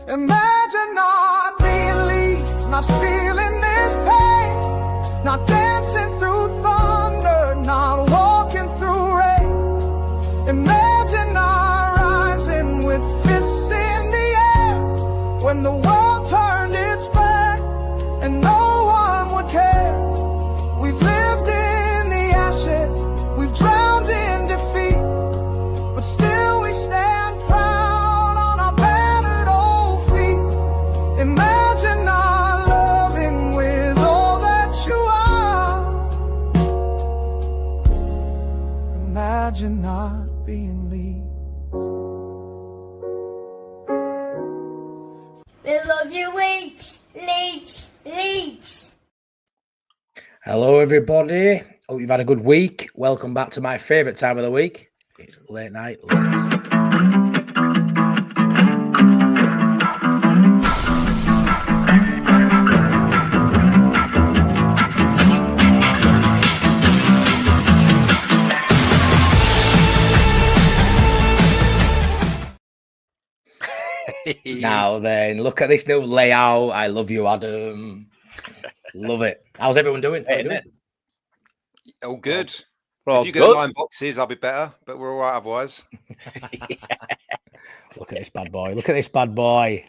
Imagine not being Leeds, not feeling this pain, not dancing through thunder, not walking through rain. Imagine not rising with fists in the air when the world turned its back and no one would care. We've lived in the ashes, we've drowned in defeat, but still we stand proud on our battered old feet. Imagine not loving with all that you are. Imagine not being Leeds. We love you, Leeds, Leeds, Leeds. Hello, everybody. Hope you've had a good week. Welcome back to my favourite time of the week. It's Late Night Leeds. Now then, look at this new layout. I love you, Adam. Love it. How's everyone doing? How you doing? All good. Well, if you could line boxes, I'll be better, but we're all right otherwise. Look at this bad boy. Look at this bad boy.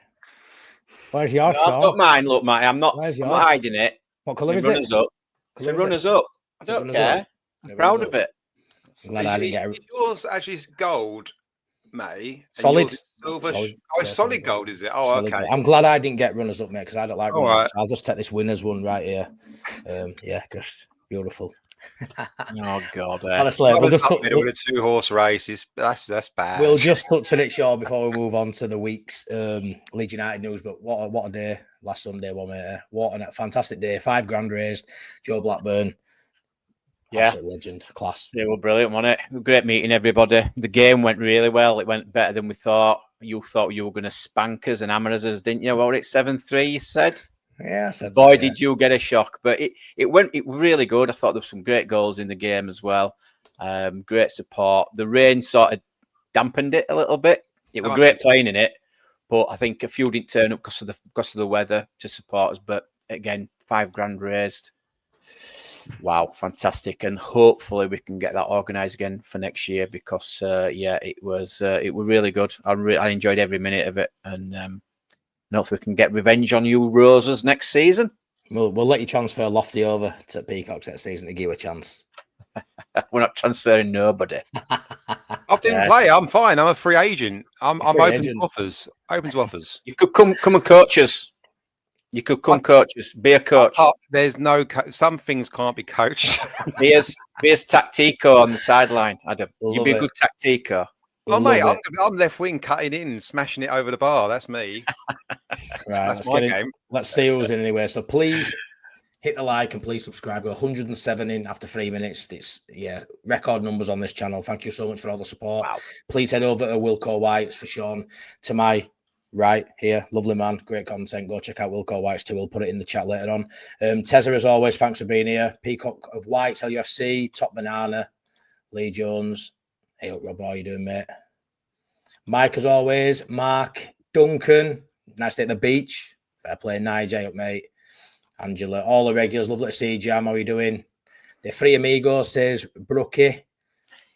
Where's yours, No, Sean? I've got mine. Look, mate, I'm not Where's I'm yours? not hiding it. What colour is Runners it? up. Colour So is runners up. I don't Runners care. up. I'm Yeah, proud runners of it. I'm glad I didn't get Is yours actually gold, May? And Solid. yours is Silver. Solid. Oh, it's Yeah, solid solid gold, is it? Oh, solid. okay. I'm glad I didn't get runners up, mate, because I don't like All runners. right. So I'll just take this winners one right here. Yeah, just beautiful. Oh God. Honestly, we'll just with a 2-horse race. That's bad. we'll just touch on it short before we move on to the week's Leeds United news. But what a day last Sunday, mate. What a fantastic day. £5,000 raised. Joe Blackburn. Yeah. Absolute legend. Class. They were brilliant, wasn't it? Great meeting everybody. The game went really well. It went better than we thought. You thought you were going to spank us and hammer us, didn't you? What was it, 7-3, you said? Yeah, I said Boy, that, yeah. did you get a shock. But it went really good. I thought there were some great goals in the game as well. Great support. The rain sort of dampened it a little bit. It was great playing in it, but I think a few didn't turn up because of the weather to support us. But again, £5,000 raised. Wow, fantastic! And hopefully we can get that organised again for next year because it was really good. I enjoyed every minute of it, and hopefully we can get revenge on you Roses next season. We'll let you transfer Lofty over to Peacocks next season to give you a chance. We're not transferring nobody. I didn't play. I'm fine. I'm a free agent. I'm Free open agent. to offers. Open to offers. You could come and coach us. You could come coach us. Be a coach. There's no. Some things can't be coached. Be as tactico on the sideline, Adam. You'd Love be a it. good tactico. Oh, mate, Love I'm left wing cutting in, smashing it over the bar. That's me. Right, That's my game. Let's see who's in anyway. So please hit the like and please subscribe. We're 107 in after 3 minutes. It's record numbers on this channel. Thank you so much for all the support. Wow. Please head over to WILKOWHITES for Sean. To my right here, lovely man, great content. Go check out WILKOWHITES too. We'll put it in the chat later on. Tezza, as always, thanks for being here. Peacock of Whites, LUFC, Top Banana, Lee Jones. Hey up, Rob, how you doing, mate? Mike, as always, Mark, Duncan, nice day at the beach. Fair play, Nigel, up, mate. Angela, all the regulars, lovely to see you, Jam. How are you doing? The Three Amigos says Brookie.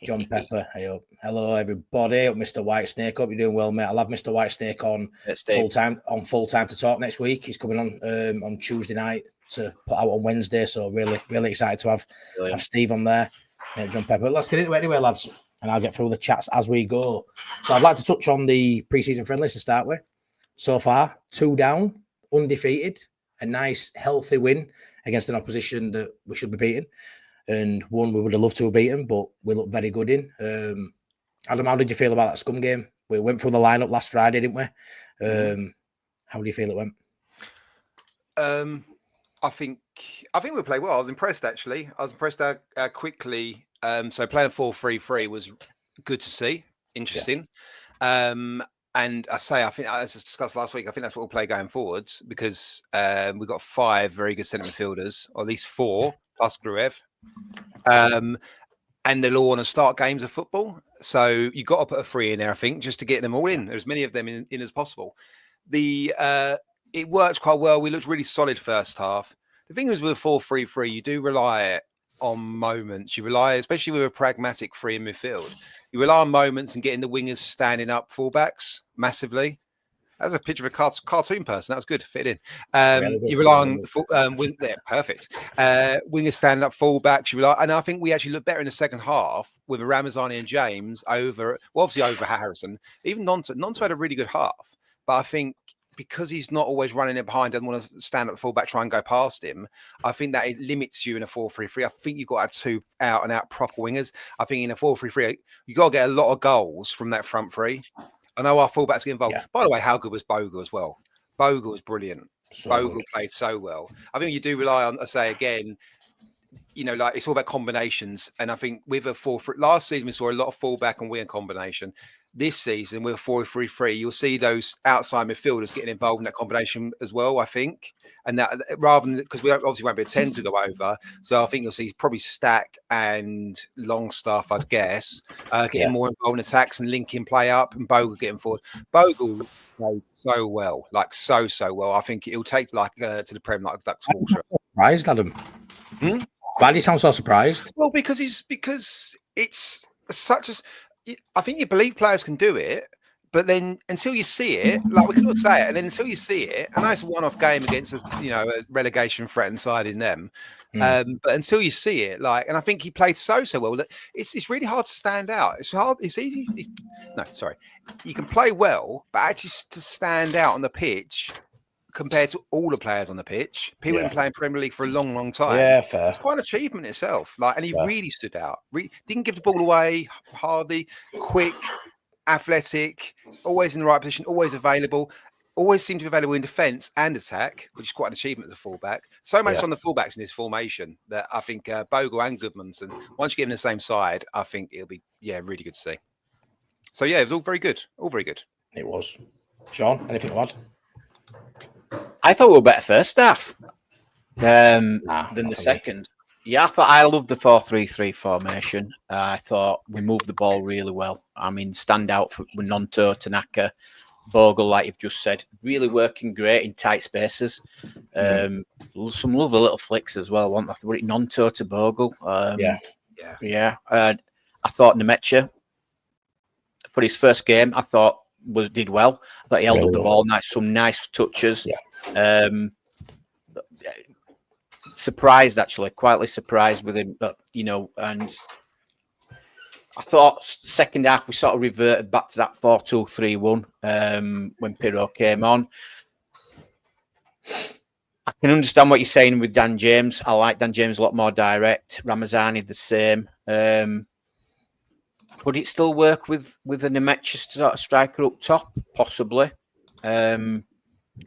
John Pepper, hey up. Hello, everybody. Up, Mr. Whitesnake. Hope you're doing well, mate. I'll have Mr. Whitesnake on full time to talk next week. He's coming on Tuesday night to put out on Wednesday. So really excited to have Steve on there. John Pepper. Let's get into it anyway, lads. And I'll get through the chats as we go. So I'd like to touch on the preseason friendlies to start with. So far, 2 down, undefeated, a nice, healthy win against an opposition that we should be beating, and one we would have loved to have beaten, but we looked very good in. Adam, how did you feel about that Scum game? We went through the lineup last Friday, didn't we? How do you feel it went? I think we played well. I was impressed, actually. I was impressed how quickly. So playing a 4-3-3 was good to see. Interesting. Yeah. And I think, as discussed last week, I think that's what we'll play going forwards because we've got 5 very good centre midfielders, or at least 4, plus Gruev. And they'll all want to start games of football. So you've got to put a 3 in there, I think, just to get them all in, as many of them in as possible. it worked quite well. We looked really solid first half. The thing is with a 4-3-3, you do rely on moments. You rely, especially with a pragmatic free in midfield, you rely on moments and getting the wingers standing up fullbacks massively. That was a picture of a cartoon person. That was good. Fit in. You rely on perfect. Wingers standing up fullbacks. You rely, and I think we actually looked better in the second half with Ramazani and James obviously over Harrison. Even Nonto had a really good half, but I think because he's not always running it behind, doesn't want to stand up fullback, try and go past him. I think that it limits you in a 4-3-3. I think you've got to have two out and out proper wingers. I think in a 4-3-3, you've got to get a lot of goals from that front three. I know our fullbacks get involved. Yeah. By the way, how good was Bogle as well? Bogle was brilliant. Bogle played so well. I think you do rely on, I say again, like it's all about combinations. And I think with a 4-3, last season we saw a lot of fullback and winger combination. This season with a 4-3-3, you'll see those outside midfielders getting involved in that combination as well, I think. And that rather than, because we obviously won't be a 10 to go over. So I think you'll see probably Stack and Longstaff, I'd guess, getting more involved in attacks and linking play up, and Bogle getting forward. Bogle played so well, like so well. I think it'll take to the Prem like duck's water. Surprised, Adam. Why do you sound so surprised? Well, because it's such as, I think you believe players can do it, but then until you see it, like we can all say it, and then until you see it, I know it's a one-off game against a relegation threatened side in them, but until you see it, and I think he played so well that it's really hard to stand out. It's hard. It's easy. You can play well, but actually to stand out on the pitch compared to all the players on the pitch, people have been playing Premier League for a long time. Yeah, fair. It's quite an achievement itself. And he really stood out. Didn't give the ball away hardly. Quick, athletic, always in the right position, always available. Always seemed to be available in defence and attack, which is quite an achievement as a fullback. So much on the fullbacks in this formation that I think Bogle and Goodmanson, once you get them in the same side, I think it'll be really good to see. So it was all very good. All very good. It was. Sean, anything to add? I thought we were better first half than the second. Yeah, I loved the 4-3-3 formation. I thought we moved the ball really well. I mean, standout with Nonto, Tanaka, Bogle, like you've just said, really working great in tight spaces. Some lovely little flicks as well. I thought Nonto to Bogle. I thought Nemecha for his first game, I thought did well. I thought he held up the ball, some nice touches. Surprised, actually, quietly surprised with him, and I thought second half we sort of reverted back to that 4-2-3-1 when Perri came on. I can understand what you're saying with Dan James. I like Dan James a lot more direct. Ramazani the same. Would it still work with a Nemecha sort of striker up top? Possibly. I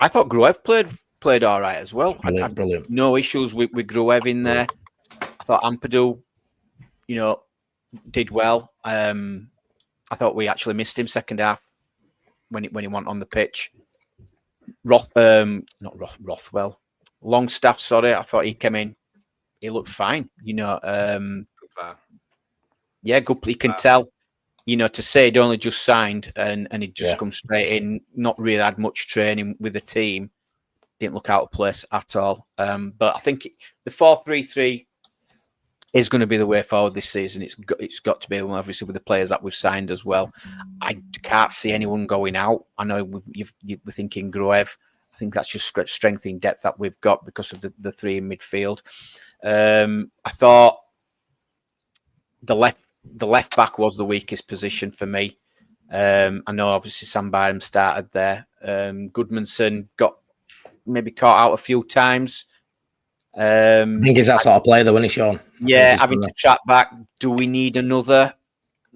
thought Gruev played all right as well. Brilliant. No issues with Gruev in there. I thought Ampadu, did well. I thought we actually missed him second half when he went on the pitch. Rothwell. Longstaff, sorry. I thought he came in. He looked fine. Good. You can tell, to say he'd only just signed and he'd just come straight in, not really had much training with the team. Didn't look out of place at all. But I think the 4-3-3 is going to be the way forward this season. It's got to be, obviously, with the players that we've signed as well. I can't see anyone going out. I know we're thinking Gruev. I think that's just strengthening depth that we've got because of the three in midfield. I thought the left back was the weakest position for me. I know obviously Sam Byram started there. Goodmanson got maybe caught out a few times. I think he's that sort of player though, isn't he, Sean? Having to track back. Do we need another?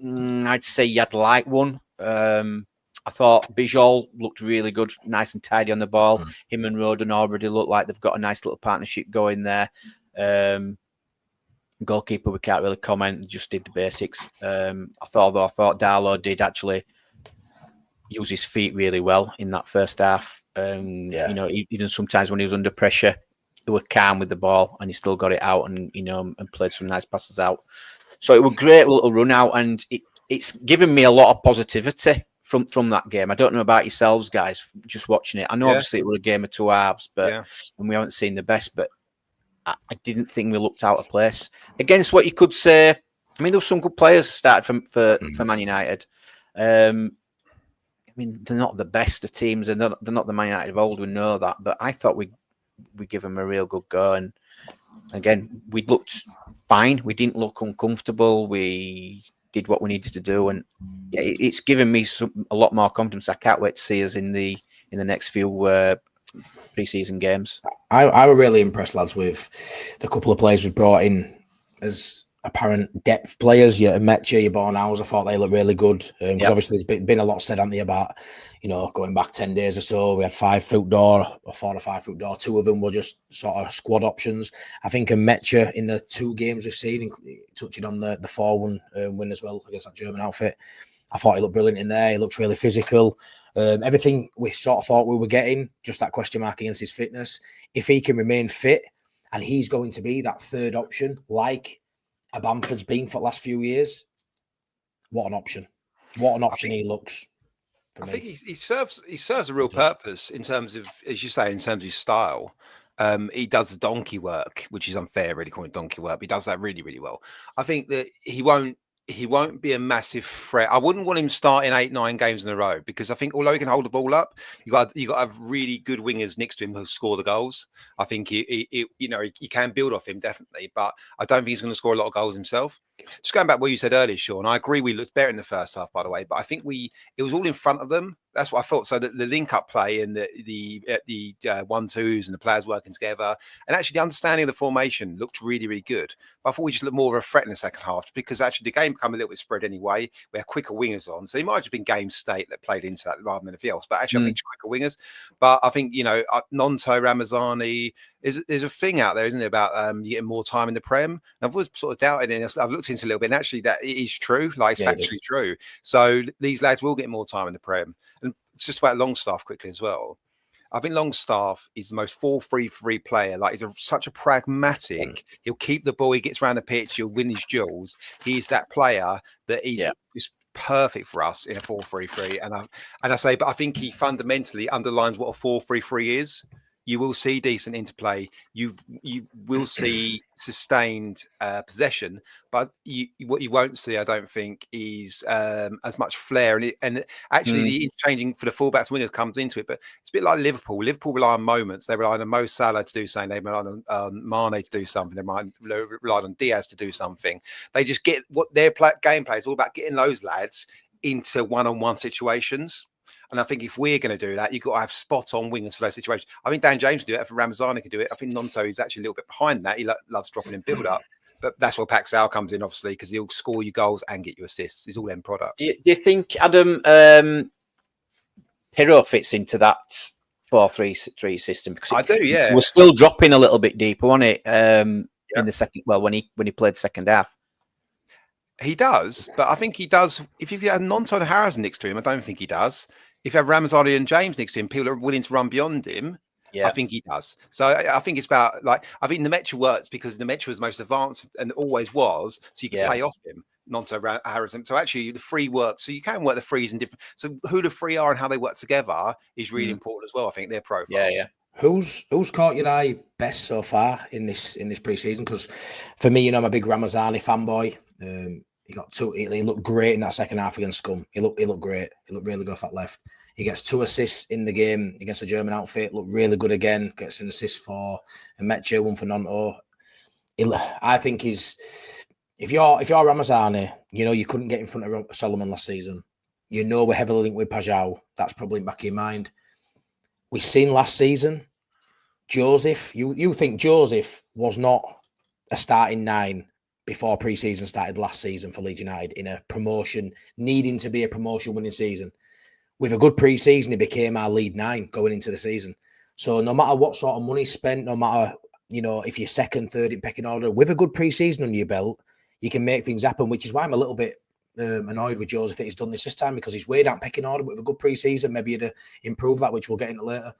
I'd say you'd like one. I thought Bijol looked really good, nice and tidy on the ball. Him and Roden already look like they've got a nice little partnership going there. Goalkeeper, we can't really comment. Just did the basics. I thought Darlow did actually use his feet really well in that first half. Even sometimes when he was under pressure, he was calm with the ball and he still got it out and played some nice passes out. So it was a great little run out, and it's given me a lot of positivity from that game. I don't know about yourselves, guys, just watching it. I know obviously it was a game of two halves, but and we haven't seen the best, but I didn't think we looked out of place against what you could say. I mean, there were some good players started for Man United. I mean, they're not the best of teams, and they're not the Man United of old. We know that, but I thought we give them a real good go. And again, we looked fine. We didn't look uncomfortable. We did what we needed to do, and it's given me a lot more confidence. I can't wait to see us in the next few pre-season games. I were really impressed, lads, with the couple of players we brought in as apparent depth players. Yeah, Metche, your Bornhouse, I thought they looked really good. Because obviously there's been a lot said, haven't they, about, going back 10 days or so. We had 5 through door, or 4 or 5 through door. 2 of them were just sort of squad options. I think Metche, in the 2 games we've seen, touching on the 4-1 win as well against that German outfit, I thought he looked brilliant in there. He looked really physical. Everything we sort of thought we were getting, just that question mark against his fitness. If he can remain fit, and he's going to be that third option, like a Bamford's been for the last few years, what an option. What an option he looks. I think he serves a real purpose in terms of, as you say, in terms of his style. He does the donkey work, which is unfair, really calling it donkey work, but he does that really, really well. I think that he won't be a massive threat. I wouldn't want him starting 8-9 games in a row, because I think although he can hold the ball up, you got to have really good wingers next to him who score the goals. I think he can build off him, definitely, but I don't think he's going to score a lot of goals himself. Just going back to what you said earlier, Sean, I agree we looked better in the first half, by the way, but I think it was all in front of them. That's what I thought. So the link-up play and the 1-2s and the players working together, and actually the understanding of the formation looked really, really good. But I thought we just looked more of a threat in the second half, because actually the game became a little bit spread anyway. We had quicker wingers on, so it might have just been game state that played into that rather than anything else. But actually, I think it's quicker wingers. But I think Nonto, Ramazani, there's a thing out there, isn't it, about you getting more time in the Prem? And I've always sort of doubted it. I've looked into it a little bit, and actually that it is true. Like, it's factually true. So these lads will get more time in the Prem. And it's just about Longstaff quickly as well. I think Longstaff is the most 4-3-3 player. Like, he's such a pragmatic. He'll keep the ball. He gets around the pitch. He'll win his duels. He's that player that is perfect for us in a 4-3-3. But I think he fundamentally underlines what a 4-3-3 is. You will see decent interplay. You will see sustained possession, but what you won't see, I don't think, is as much flair. And actually, the interchanging for the fullbacks and wingers comes into it. But it's a bit like Liverpool. Liverpool rely on moments. They rely on Mo Salah to do something. They rely on Mane to do something. They rely on Diaz to do something. They just get what their game play is all about, getting those lads into one-on-one situations. And I think if we're going to do that, you've got to have spot-on wingers for those situations. I think Dan James can do it. If Ramazani can do it, I think Nonto is actually a little bit behind that. He loves dropping in build-up. But that's where Paixao comes in, obviously, because he'll score you goals and get you assists. It's all end products. Do you think, Adam, Perri fits into that 4-3-3 system? Because I do, yeah. We're still dropping a little bit deeper, wasn't it, in the second? Well, when he played the second half. He does, but I think he does. If you have Nonto and Harrison next to him, I don't think he does. If you have Ramazani and James next to him, people are willing to run beyond him. I think he does. So I think it's about, like, I think Nemecha works because Nemecha was most advanced and always was, so you can play off him, Nonto, Harrison. So actually the free works. So you can work the frees in different. So who the free are and how they work together is really important as well. I think their profiles. Yeah. Who's caught your eye best so far in this pre-season? Because for me, I'm a big Ramazani fanboy. He got 2. He looked great in that second half against Scum. He looked great. He looked really good off that left. He gets 2 assists in the game against the German outfit. Looked really good again. Gets an assist for Metche, 1 for Nonto. I think if you're Ramazani, you couldn't get in front of Solomon last season. We're heavily linked with Paixao. That's probably in the back of your mind. We've seen last season, Joseph. You think Joseph was not a starting 9 before pre-season started last season for Leeds United in a promotion, needing to be a promotion-winning season. With a good pre-season, he became our lead 9 going into the season. So no matter what sort of money spent, no matter, if you're second, third in pecking order, with a good pre-season under your belt, you can make things happen, which is why I'm a little bit annoyed with Joseph that he's done this time, because he's way down pecking order, but with a good pre-season, maybe he'd improve that, which we'll get into later.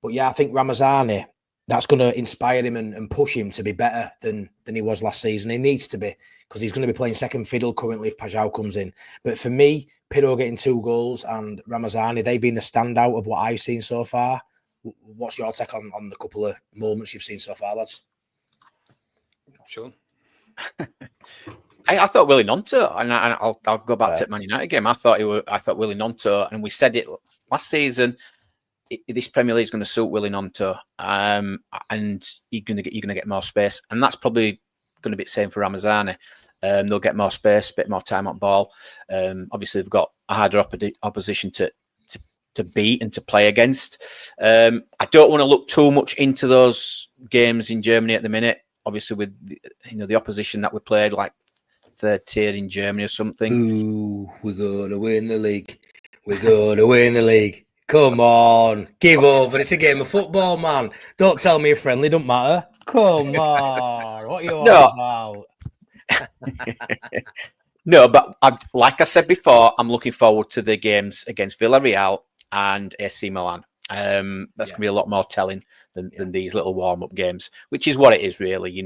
But yeah, I think Ramazani, that's going to inspire him and push him to be better than he was last season. He needs to be, because he's going to be playing second fiddle currently if Paixao comes in. But for me, Pirro getting 2 goals and Ramazani, they've been the standout of what I've seen so far. What's your take on the couple of moments you've seen so far, lads? Sure. I thought Willie Nonto, and I'll go back to Man United game. I thought Willie Nonto, and we said it last season. This Premier League is going to suit Willie Nonto, and you're going to get more space, and that's probably going to be the same for Ramazani. They'll get more space, a bit more time on ball. Obviously, they've got a harder opposition to beat and to play against. I don't want to look too much into those games in Germany at the minute. Obviously, with the opposition that we played, like 3rd tier in Germany or something. Ooh, we're going to win the league. We're going to win the league. Come on, give over. It's a game of football, man. Don't tell me you're friendly, don't matter. Come on, what are you on about? No, but like I said before, I'm looking forward to the games against Villarreal and AC Milan. That's going to be a lot more telling than these little warm-up games, which is what it is, really,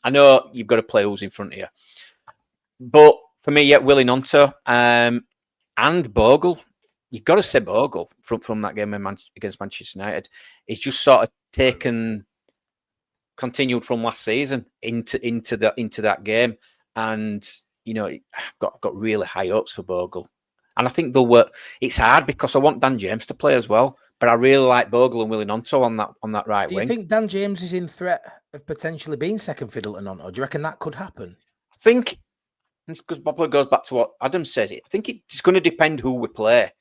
I know you've got to play who's in front of you. But for me, Willie Nonto and Bogle, you've got to say Bogle from that game against Manchester United. It's just sort of continued from last season into that game. And, I've got really high hopes for Bogle. And I think they'll work. It's hard because I want Dan James to play as well, but I really like Bogle and Willie Nonto on that right wing. Do you think Dan James is in threat of potentially being second fiddle to Nonto? Do you reckon that could happen? I think, because probably goes back to what Adam says, I think it's going to depend who we play,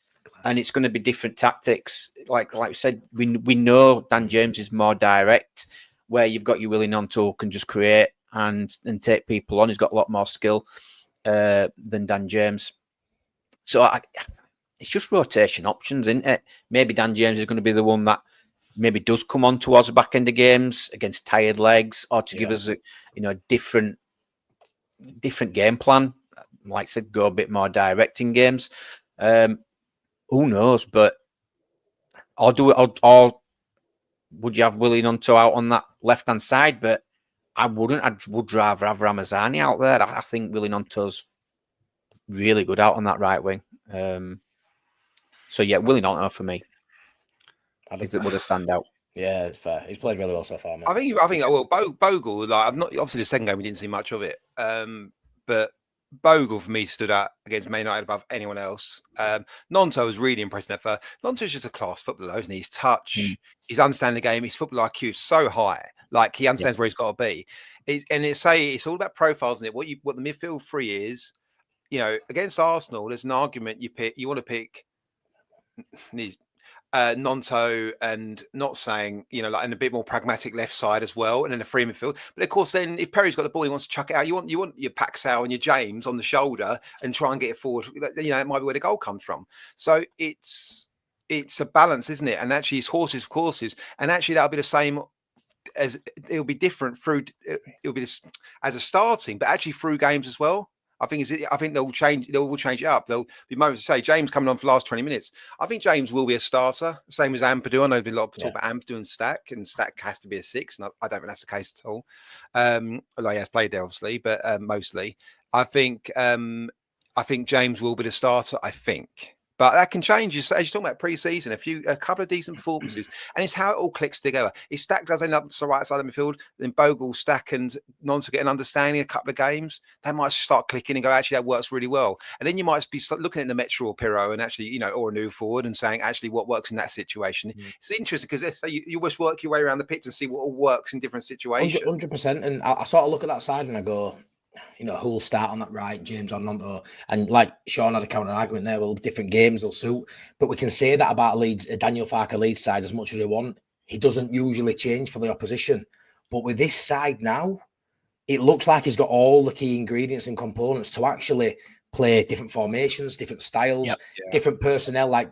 and it's going to be different tactics. Like we said, we know Dan James is more direct, where you've got your Willie Nonto who can just create and take people on. He's got a lot more skill than Dan James. So it's just rotation options, isn't it? Maybe Dan James is going to be the one that maybe does come on towards the back end of games against tired legs, or to give us a different game plan. Like I said, go a bit more direct in games. Who knows? But or would you have Willie Nonto out on that left hand side? But I wouldn't. I would rather have Ramazani out there. I think Willie Nonto's really good out on that right wing. So Willie Nonto for me. Would a standout. Yeah, it's fair. He's played really well so far, man. I think Bogle, like, I'm not, obviously the second game we didn't see much of it. But Bogle for me stood out against Man United above anyone else. Nonto was really impressive at first. Nonto's just a class footballer, isn't he? His touch, his understanding the game, his football IQ is so high. Like, he understands where he's got to be. It's all about profiles, isn't it? What the midfield three is. Against Arsenal, there's an argument you want to pick Nonto, and not saying, and a bit more pragmatic left side as well, and then a free midfield. But of course, then if Perry's got the ball, he wants to chuck it out. You want your Paixao and your James on the shoulder and try and get it forward. It might be where the goal comes from. So it's a balance, isn't it? And actually, it's horses for courses. And actually, that'll be the same as it'll be different through. It'll be this as a starting, but actually through games as well. I think they'll change. They will change it up. There'll be moments to say James coming on for the last 20 minutes. I think James will be a starter, same as Ampadu. I know there's been a lot of talk about Ampadu and Stack has to be a 6, and I don't think that's the case at all. Although he has played there, obviously, but mostly, I think James will be the starter. I think. But that can change. As you're talking about pre-season, a couple of decent performances, and it's how it all clicks together. If Stack does end up to the right side of the midfield, then Bogle, Stack, and Nonto get an understanding. A couple of games, they might start clicking and go, actually, that works really well. And then you might be looking at the Metro or Pirro, and actually, or a new forward, and saying, actually, what works in that situation. It's interesting because you always work your way around the pitch and see what all works in different situations. 100%. And I sort of look at that side and I go, who will start on that right, James or Nonto? And like Sean had a counter argument there, well, different games will suit. But we can say that about Leeds, Daniel Farke Leeds side as much as we want. He doesn't usually change for the opposition. But with this side now, it looks like he's got all the key ingredients and components to actually play different formations, different styles, different personnel, like,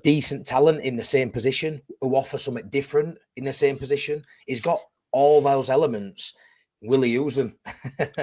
decent talent in the same position who offer something different in the same position. He's got all those elements. Will he use them?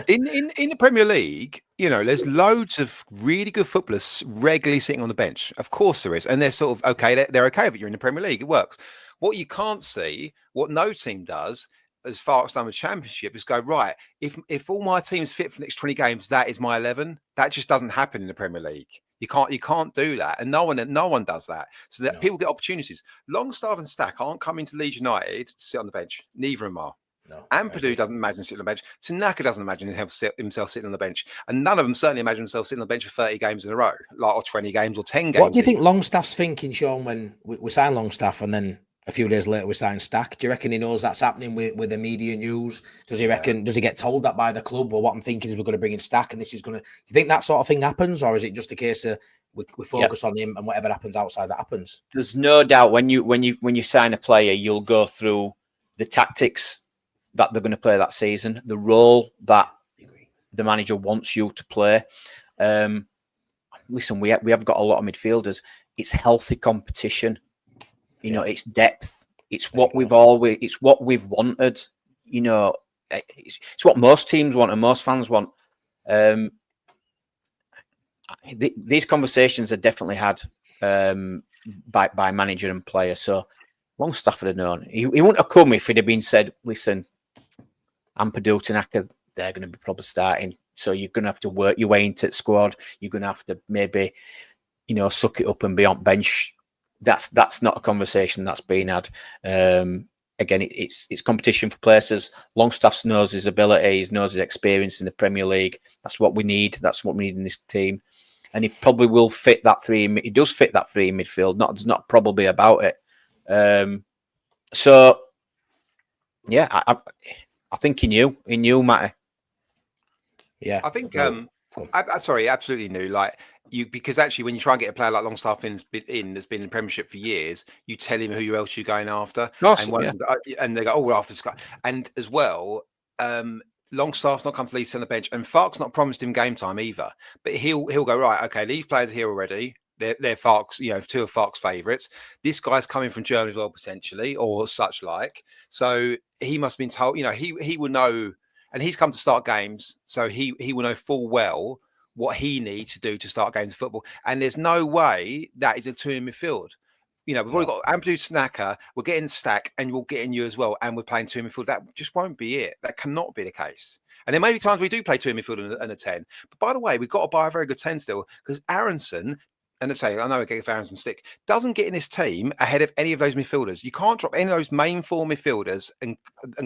in the Premier League, there's loads of really good footballers regularly sitting on the bench. Of course there is. And they're sort of okay. They're okay with it. You're in the Premier League. It works. What you can't see, what no team does, as far as done with Championship, is go, right, if all my team's fit for the next 20 games, that is my 11. That just doesn't happen in the Premier League. You can't do that, and no one does that. So that people get opportunities. Longstaff and Stack aren't coming to Leeds United to sit on the bench. Neither of them are. No, Ampadu doesn't imagine sitting on the bench. Tanaka doesn't imagine himself sitting on the bench, and none of them certainly imagine themselves sitting on the bench for 30 games in a row, like or 20 games or 10 games. What do you think Longstaff's thinking, Sean, when we sign Longstaff and then a few days later we sign Stack? Do you reckon he knows that's happening with the media news? Does he reckon? Does he get told that by the club? Well, what I'm thinking is we're going to bring in Stack, and this is going to. Do you think that sort of thing happens, or is it just a case of we focus on him and whatever happens outside that happens? There's no doubt when you sign a player, you'll go through the tactics that they're going to play that season, the role that the manager wants you to play. Listen, we have got a lot of midfielders. It's healthy competition. You know, it's depth. It's what we've wanted. You know, it's what most teams want and most fans want. These conversations are definitely had by manager and player. So Longstaff would have known. He wouldn't have come if it had been said, listen, Ampadu, Tanaka, they're going to be probably starting. So you're going to have to work your way into the squad. You're going to have to maybe, you know, suck it up and be on bench. That's not a conversation that's been had. Again, it's competition for places. Longstaff knows his ability, knows his experience in the Premier League. That's what we need. That's what we need in this team. And he probably will fit that three. He does fit that three in midfield. There's not probably about it. So, yeah, I think he knew, Matty. Yeah, I think. Sorry, absolutely knew. Like because actually, when you try and get a player like Longstaff that's been in the Premiership for years, you tell him who else you're going after, and they go, "Oh, we're after this guy." And as well, Longstaff's not come to Leeds on the bench, and Farke's not promised him game time either. But he'll go, right, okay, these players are here already. They're Farke's, you know, two of Farke's favourites. This guy's coming from Germany as well, potentially, or such like. So he must have been told, you know, he will know, and he's come to start games, so he will know full well what he needs to do to start games of football. And there's no way that is a two in midfield. You know, we've already got Ampadu, Tanaka, we're getting Stack, and we'll get in you as well, and we're playing two in midfield. That just won't be it. That cannot be the case. And there may be times we do play two in midfield and a 10. But by the way, we've got to buy a very good 10 still, because Aronson, and I'm saying, I know we get Aronson stick, doesn't get in this team ahead of any of those midfielders. You can't drop any of those main four midfielders and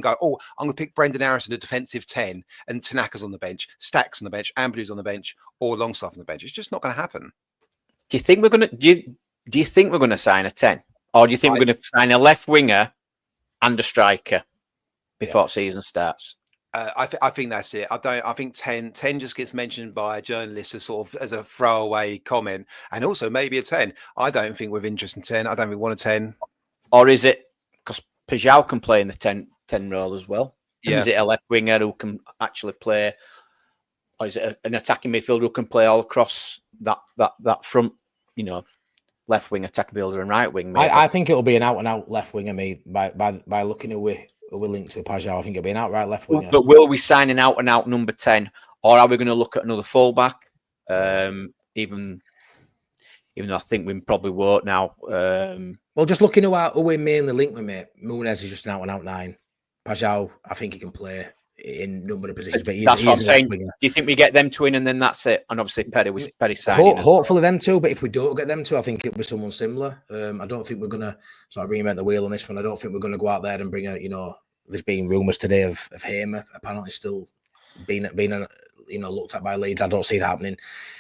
go, oh, I'm going to pick Brendan Aronson, the defensive 10, and Tanaka's on the bench, Stack's on the bench, Ampadu's on the bench, or Longstaff on the bench. It's just not going to happen. Do you think we're going to do you think we're going to sign a 10, or do you think we're going to sign a left winger and a striker before season starts? I think that's it. I think 10 just gets mentioned by journalists as sort of as a throwaway comment, and also maybe a 10. I don't think we're interested in 10. I don't really want a 10. Or is it because Paixao can play in the 10 role as well? Yeah. Is it a left winger who can actually play, or is it an attacking midfielder who can play all across that front? You know, left wing, attacking midfielder, and right wing. I think it'll be an out and out left winger. By looking at we're linked to Paixao, I think it'll be an outright left winger. But will we sign an out and out number 10, or are we going to look at another fullback? Even though I think we probably won't now. Well, just looking at who we're mainly linked with, mate. Munez is just an out and out 9. Paixao, I think he can play in a number of positions. But that's what I'm saying. Do you think we get them two in and then that's it? And obviously Perri signing. Hopefully them two, but if we don't get them two, I think it'll be someone similar. I don't think we're gonna sort of reinvent the wheel on this one. I don't think we're gonna go out there and bring a, you know, there's been rumours today of Hamer apparently still being looked at by Leeds. I don't see that happening.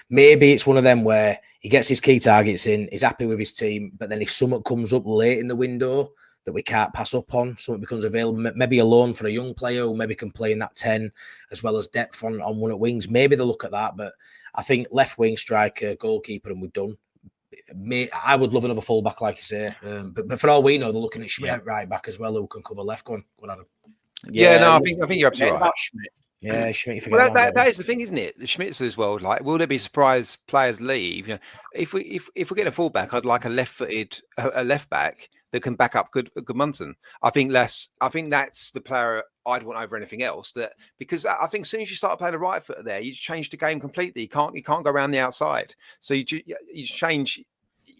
Maybe it's one of them where he gets his key targets in, he's happy with his team, but then if something comes up late in the window that we can't pass up on, something becomes available, maybe a loan for a young player who maybe can play in that 10 as well as depth on one at wings. Maybe they'll look at that, but I think left wing, striker, goalkeeper, and we're done. I would love another fullback, like you say, but for all we know, they're looking at Schmidt right back as well, who can cover left. Go on, Adam. I think you're absolutely right. Schmidt. Yeah, Schmidt. Well, that is the thing, isn't it? The Schmidts as well. Like, will there be surprise players leave? You know, if we're getting a fullback, I'd like a left back that can back up good Munson. I think that's the player I'd want over anything else. Because I think as soon as you start playing a right foot there, you change the game completely. You can't go around the outside. So you change.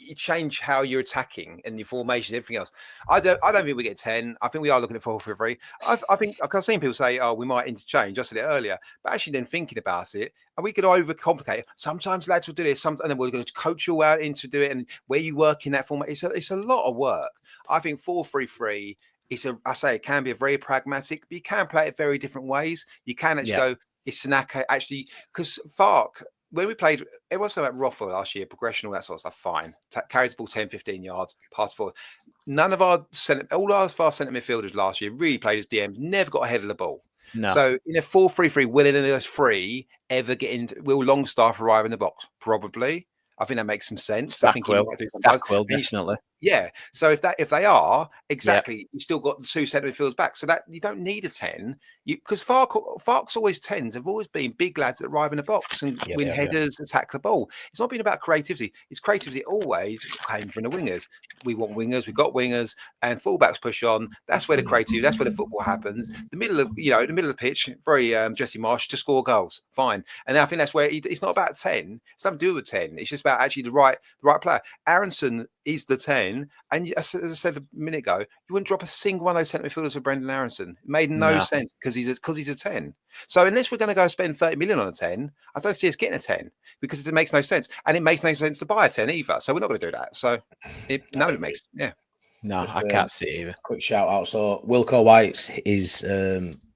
you change how you're attacking and your formation, everything else. I don't think we get 10. I think we are looking at 4-3-3. I think I've seen people say, "Oh, we might interchange." I said it earlier, but actually, then thinking about it, and we could overcomplicate it. Sometimes lads will do this, and then we're going to coach you out into do it, and where you work in that format. It's a lot of work. I think 4-3-3. It can be a very pragmatic, but you can play it very different ways. You can actually go, it's Sanaka, actually, because Farke, when we played, it was about Roffa last year, progression, all that sort of stuff, fine. Carries the ball 10, 15 yards, pass forward. All our fast centre midfielders last year really played as DMs, never got ahead of the ball. No. So in a 4-3-3, will any of those three ever get into, will Longstaff arrive in the box? Probably. I think that makes some sense. I think he might do sometimes. Will definitely. Yeah. So if they are exactly, you still got the two centre midfielders back, so that you don't need a 10. Because Farke's always 10s have always been big lads that arrive in the box and win headers, attack the ball. It's not been about creativity. It's creativity always came from the wingers. We want wingers. We got wingers, and fullbacks push on. That's where the creativity. That's where the football happens. The middle of the pitch, very Jesse Marsh to score goals. Fine. And I think that's where it's not about 10. It's nothing to do with 10. It's just about actually the right player. Aronson is the 10, and as I said a minute ago, you wouldn't drop a single one of those centre midfielders for Brendan Aronson. It made no sense because he's a 10. So unless we're going to go spend 30 million on a 10, I don't see us getting a 10 because it makes no sense, and it makes no sense to buy a 10 either. So we're not going to do that. So it makes No, I can't see it either. Quick shout out. So WILKOWHITES is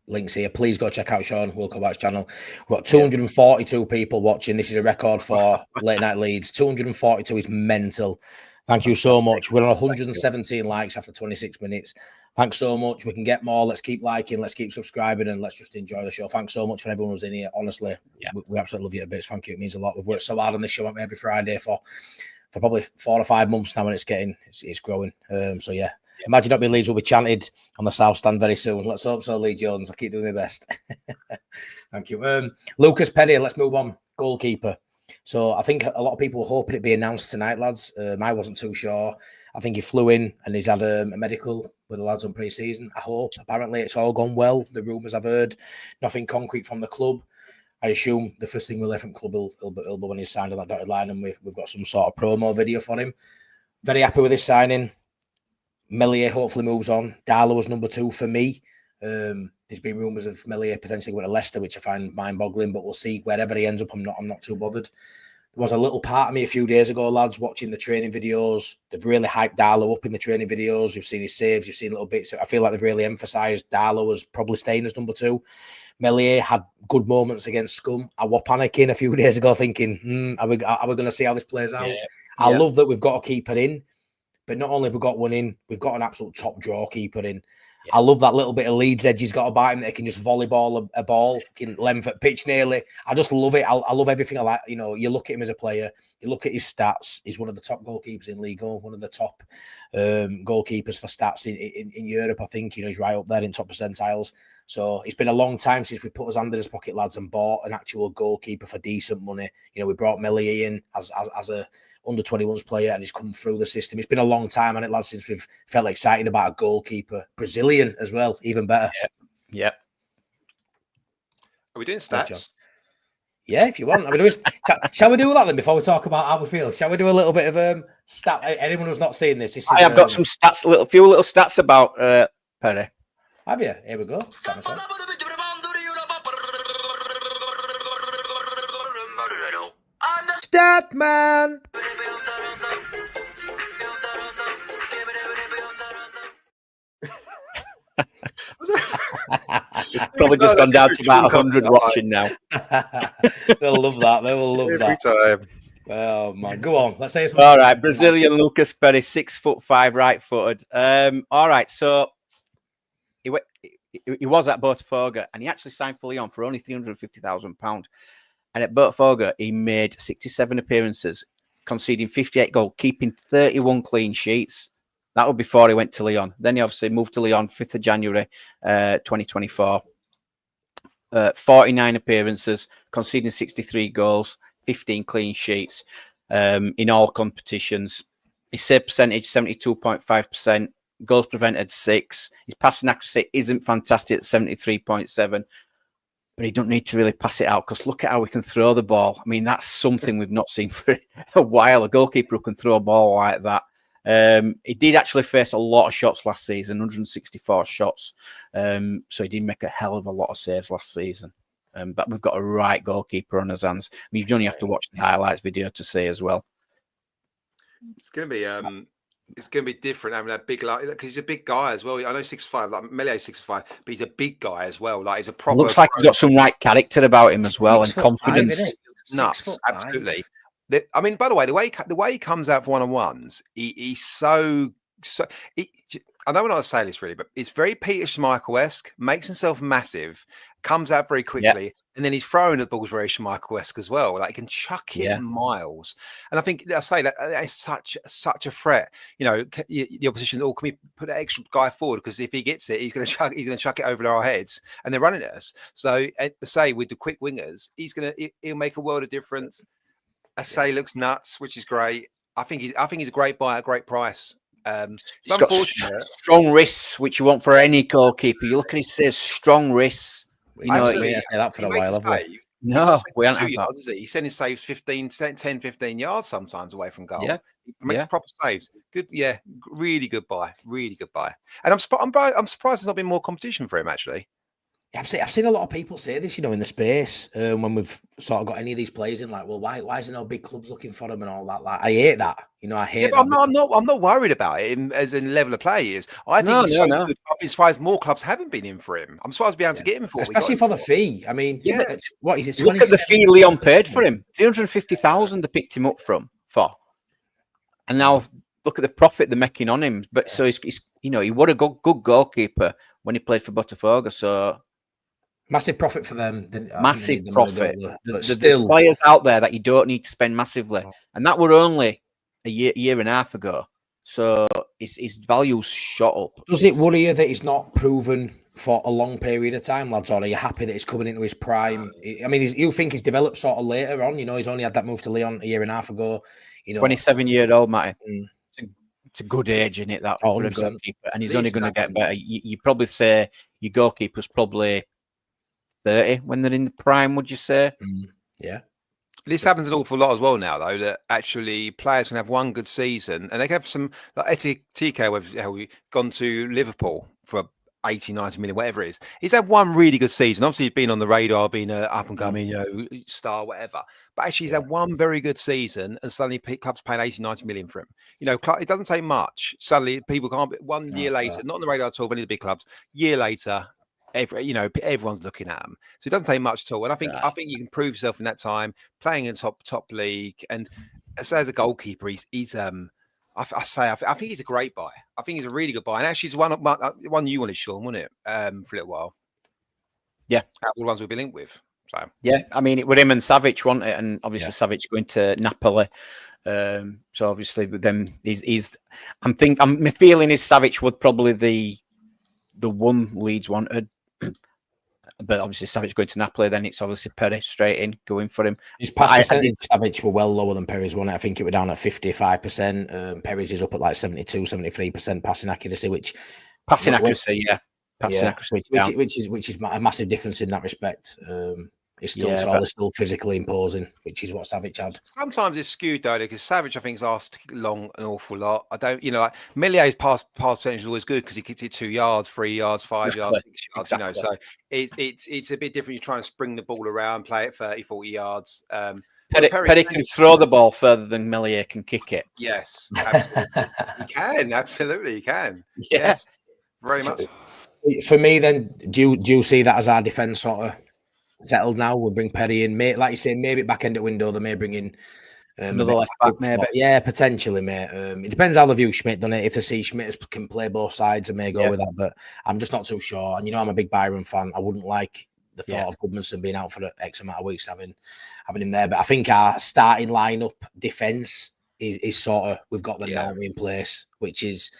links here. Please go check out Sean WILKOWHITES channel. We've got 242 people watching. This is a record for Late Night Leeds. 242 is mental. Thank you so much. We're on 117 likes after 26 minutes. Thanks so much. We can get more. Let's keep liking. Let's keep subscribing, and let's just enjoy the show. Thanks so much for everyone who's in here. Honestly, we absolutely love you a bit. Thank you. It means a lot. We've worked so hard on this show every Friday for probably 4 or 5 months now, and it's growing. So yeah. Imagine Not Being Leeds will be chanted on the South Stand very soon. Let's hope so, Lee Jones. I'll keep doing my best. Thank you. Lucas Perri, let's move on. Goalkeeper. So I think a lot of people were hoping it'd be announced tonight, lads. I wasn't too sure. I think he flew in and he's had a medical with the lads on pre-season. I hope. Apparently it's all gone well. The rumours I've heard, nothing concrete from the club. I assume the first thing we'll hear from club will be when he's signed on that dotted line, and we've got some sort of promo video for him. Very happy with his signing. Meslier hopefully moves on. Darlow was number 2 for me. There's been rumours of Meslier potentially going to Leicester, which I find mind-boggling, but we'll see. Wherever he ends up, I'm not too bothered. There was a little part of me a few days ago, lads, watching the training videos. They've really hyped Darlow up in the training videos. You've seen his saves, you've seen little bits. I feel like they've really emphasised Darlow as probably staying as number 2. Meslier had good moments against Scum. I was panicking a few days ago thinking, are we going to see how this plays out? I love that we've got a keeper in. But not only have we got one in, we've got an absolute top draw keeper in. I love that little bit of Leeds edge he's got about him that he can just volleyball a ball, fucking length at pitch nearly. I just love it. I love everything I like. You know, you look at him as a player, you look at his stats. He's one of the top goalkeepers in Ligue 1, one of the top goalkeepers for stats in Europe. I think, you know, he's right up there in top percentiles. So it's been a long time since we put his hand in his pocket, lads, and bought an actual goalkeeper for decent money. You know, we brought Meslier in as a under-21s player, and he's come through the system. It's been a long time, hasn't it, lads, since we've felt excited about a goalkeeper. Brazilian as well, even better. Yep. Are we doing stats? Yeah, if you want. Shall we do that then before we talk about how we feel? Shall we do a little bit of stat? Anyone who's not seen this, I have got some stats, a few little stats about Perri. Have you? Here we go. Stat man. Probably just gone down to about 100 watching now. They'll love that. They will love Every that. time. Oh man, go on. Let's say all right. Brazilian Lucas Perri, 6'5", right-footed. All right. So he was at Botafogo, and he actually signed for Lyon for only £350,000. And at Botafogo, he made 67 appearances, conceding 58 goals, keeping 31 clean sheets. That was before he went to Lyon. Then he obviously moved to Lyon 5th of January 2024. 49 appearances, conceding 63 goals, 15 clean sheets in all competitions. His save percentage, 72.5%. Goals prevented, 6. His passing accuracy isn't fantastic at 73.7. but he don't need to really pass it out because look at how we can throw the ball. I mean, that's something we've not seen for a while. A goalkeeper who can throw a ball like that. He did actually face a lot of shots last season, 164 shots. So he did make a hell of a lot of saves last season. But we've got a right goalkeeper on his hands. I mean, you only have to watch the highlights video to see as well. It's going to be different having that big, like, because he's a big guy as well. I know 6'5", like Meslier 6'5", but he's a big guy as well. Like he's a proper. Looks like he's got some right character about him as well, and confidence. Nuts, absolutely. I mean, by the way, the way he comes out for one-on-ones, he's so. I don't want to say this really, but it's very Peter Schmeichel-esque. Makes himself massive, comes out very quickly, and then he's throwing the balls very Schmeichel-esque as well. Like he can chuck it miles. And I think I say that is such a threat. You know, the opposition. Oh, can we put that extra guy forward? Because if he gets it, he's going to chuck it over our heads, and they're running at us. So, say with the quick wingers, he'll make a world of difference. I say looks nuts, which is great. I think he's a great buy at a great price. He's got strong wrists, which you want for any goalkeeper. You look at his saves, strong wrists. You know, we haven't had that for a while, have we? No, we haven't had that. He's sending saves 10, 15 yards sometimes away from goal. Yeah. He makes proper saves. Good, really good buy. Really good buy. And I'm surprised there's not been more competition for him, actually. I've seen a lot of people say this, you know, in the space when we've sort of got any of these players in, like, well, why is there no big clubs looking for them and all that? Like, I hate that, you know. I hate. But I'm not worried about it as in level of play is. I think he's so good. I'm surprised more clubs haven't been in for him. I'm surprised to be able to get him for, especially for the fee. I mean, what is it? Look at the fee Leon paid for him. 350,000 they picked him up for, and now look at the profit they're making on him. But so he's you know, he was a good goalkeeper when he played for Botafogo. So. Massive profit for them. Massive profit. There's players out there that you don't need to spend massively. And that were only a year and a half ago. So his value's shot up. Does it worry you that he's not proven for a long period of time, lads? Or are you happy that he's coming into his prime? I mean, you think he's developed sort of later on? You know, he's only had that move to Lyon a year and a half ago. You know, 27-year-old, Matty. It's a good age, isn't it? That for a goalkeeper. And he's only going to get better. You probably say your goalkeeper's probably 30 when they're in the prime, would you say? Yeah. This happens an awful lot as well now, though, that actually players can have one good season and they can have some, like TK, how we gone to Liverpool for 80, 90 million, whatever it is. He's had one really good season. Obviously, he's been on the radar, been an up and coming, you know, star, whatever. But actually, he's had one very good season and suddenly clubs paying 80, 90 million for him. You know, it doesn't take much. Suddenly, people can't, 1 year later, not on the radar at all of any of the big clubs, year later, everyone's looking at him, so it doesn't take much at all. And I think you can prove yourself in that time playing in top league. And as a goalkeeper, he's I think he's a great buy. I think he's a really good buy. And actually, it's one you wanted, Sean, wasn't it? For a little while. Yeah, all the ones we've been linked with. So yeah, I mean, it was him and Savic, wasn't it? And obviously, Savic going to Napoli. So obviously, with them, my feeling is Savic would probably the one Leeds wanted. But obviously, Savic going to Napoli, then it's obviously Perri straight in, going for him. His pass percentage, Savic were well lower than Perry's, wasn't it? I think it were down at 55%. Perry's is up at like 72, 73% passing accuracy, which... Passing accuracy. Which is a massive difference in that respect. It's still tall, it's still physically imposing, which is what Savic had. Sometimes it's skewed though, because Savic, I think, is asked long an awful lot. I don't, you know, like Meslier's pass percentage is always good because he kicks it 2 yards, 3 yards, 5 yards, 6 yards. Exactly. You know, so it's a bit different. You're trying to spring the ball around, play it 30, 40 yards. Perri can throw the ball further than Meslier can kick it. Yes, absolutely. He can. Yeah. Yes, very much. For me, then, do you see that as our defence sort of settled now? We'll bring Perri in, mate. Like you say, maybe back end of window, they may bring in another left back, maybe. Yeah, potentially, mate. It depends how they view Schmidt, doesn't it? If they see Schmidt can play both sides, I may go with that, but I'm just not too sure. And you know, I'm a big Byron fan. I wouldn't like the thought of Goodmanson being out for X amount of weeks, having him there. But I think our starting lineup defence is sort of, we've got the norm in place, which is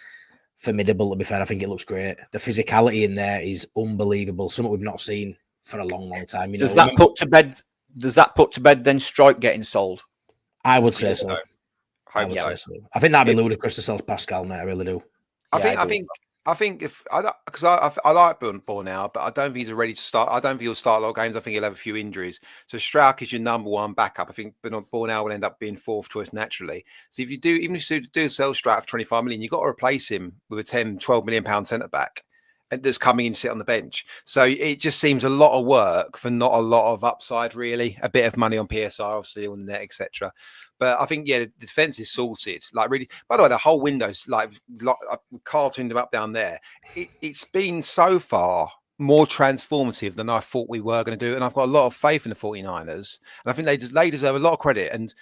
formidable, to be fair. I think it looks great. The physicality in there is unbelievable. Something we've not seen for a long time. You know, does that put to bed then Strike getting sold? I would say so. I think that'd be ludicrous to sell Pascal, mate. I really do. I think I think because I like Ball now, but I don't think he's ready to start. I don't think he'll start a lot of games. I think he'll have a few injuries. So Strauch is your number one backup. I think Ball now will end up being fourth choice naturally. So if you do, even if you do sell Strauch for 25 million, you've got to replace him with a 10, 12 million pound centre back. And that's coming in to sit on the bench. So it just seems a lot of work for not a lot of upside, really. A bit of money on PSI, obviously, on the net, etc. But I think, the defence is sorted. Like, really, by the way, the whole window's like cartooned them up down there. It's been so far more transformative than I thought we were going to do. And I've got a lot of faith in the 49ers. And I think they deserve a lot of credit. And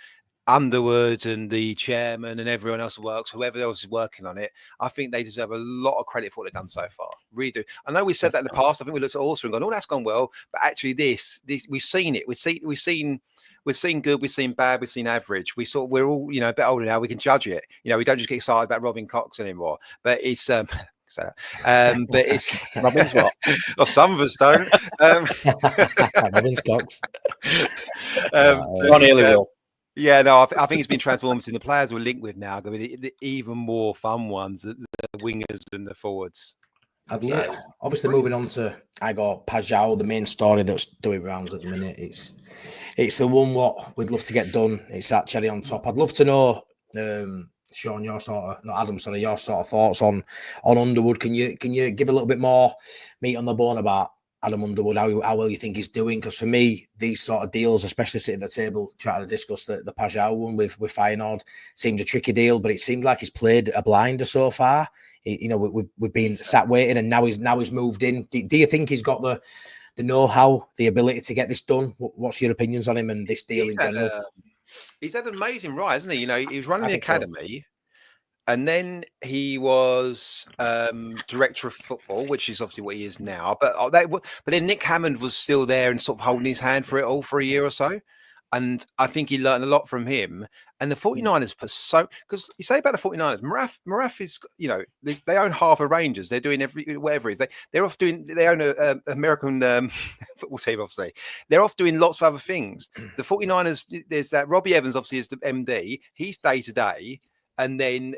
Underwood and the chairman and everyone else who works, whoever else is working on it, I think they deserve a lot of credit for what they've done so far. Really do. I know we said that in the past. I think we looked at Ulster and gone, "Oh, that's gone well," but actually, this we've seen it. We've seen good, we've seen bad, we've seen average. We're all a bit older now. We can judge it. We don't just get excited about Robin Cox anymore. But it's but it's Robin's what? Well, some of us don't. Robin's Cox. Ron Healy will. Yeah, no, I think it's been transformative. The players we're linked with now are going to be the even more fun ones, the wingers and the forwards. Obviously, moving on to Igor Paixão, the main story that's doing rounds at the minute. It's the one what we'd love to get done. It's that cherry on top. I'd love to know, Sean, your sort of thoughts on Underwood. Can you give a little bit more meat on the bone about Adam Underwood, how well you think he's doing? Because for me, these sort of deals, especially sitting at the table trying to discuss the Paixão one with Feyenoord, seems a tricky deal, but it seems like he's played a blinder so far. We've been sat waiting, and now he's moved in. Do you think he's got the know-how, the ability to get this done? What's your opinions on him and this deal in general? He's had an amazing rise, hasn't he? He was running the academy. So. And then he was director of football, which is obviously what he is now. But then Nick Hammond was still there and sort of holding his hand for it all for a year or so. And I think he learned a lot from him. And the 49ers because you say about the 49ers, Maraf is, they own half of Rangers. They're doing whatever it is. They own an American football team, obviously. They're off doing lots of other things. The 49ers, there's that Robbie Evans, obviously, is the MD. He's day to day. And then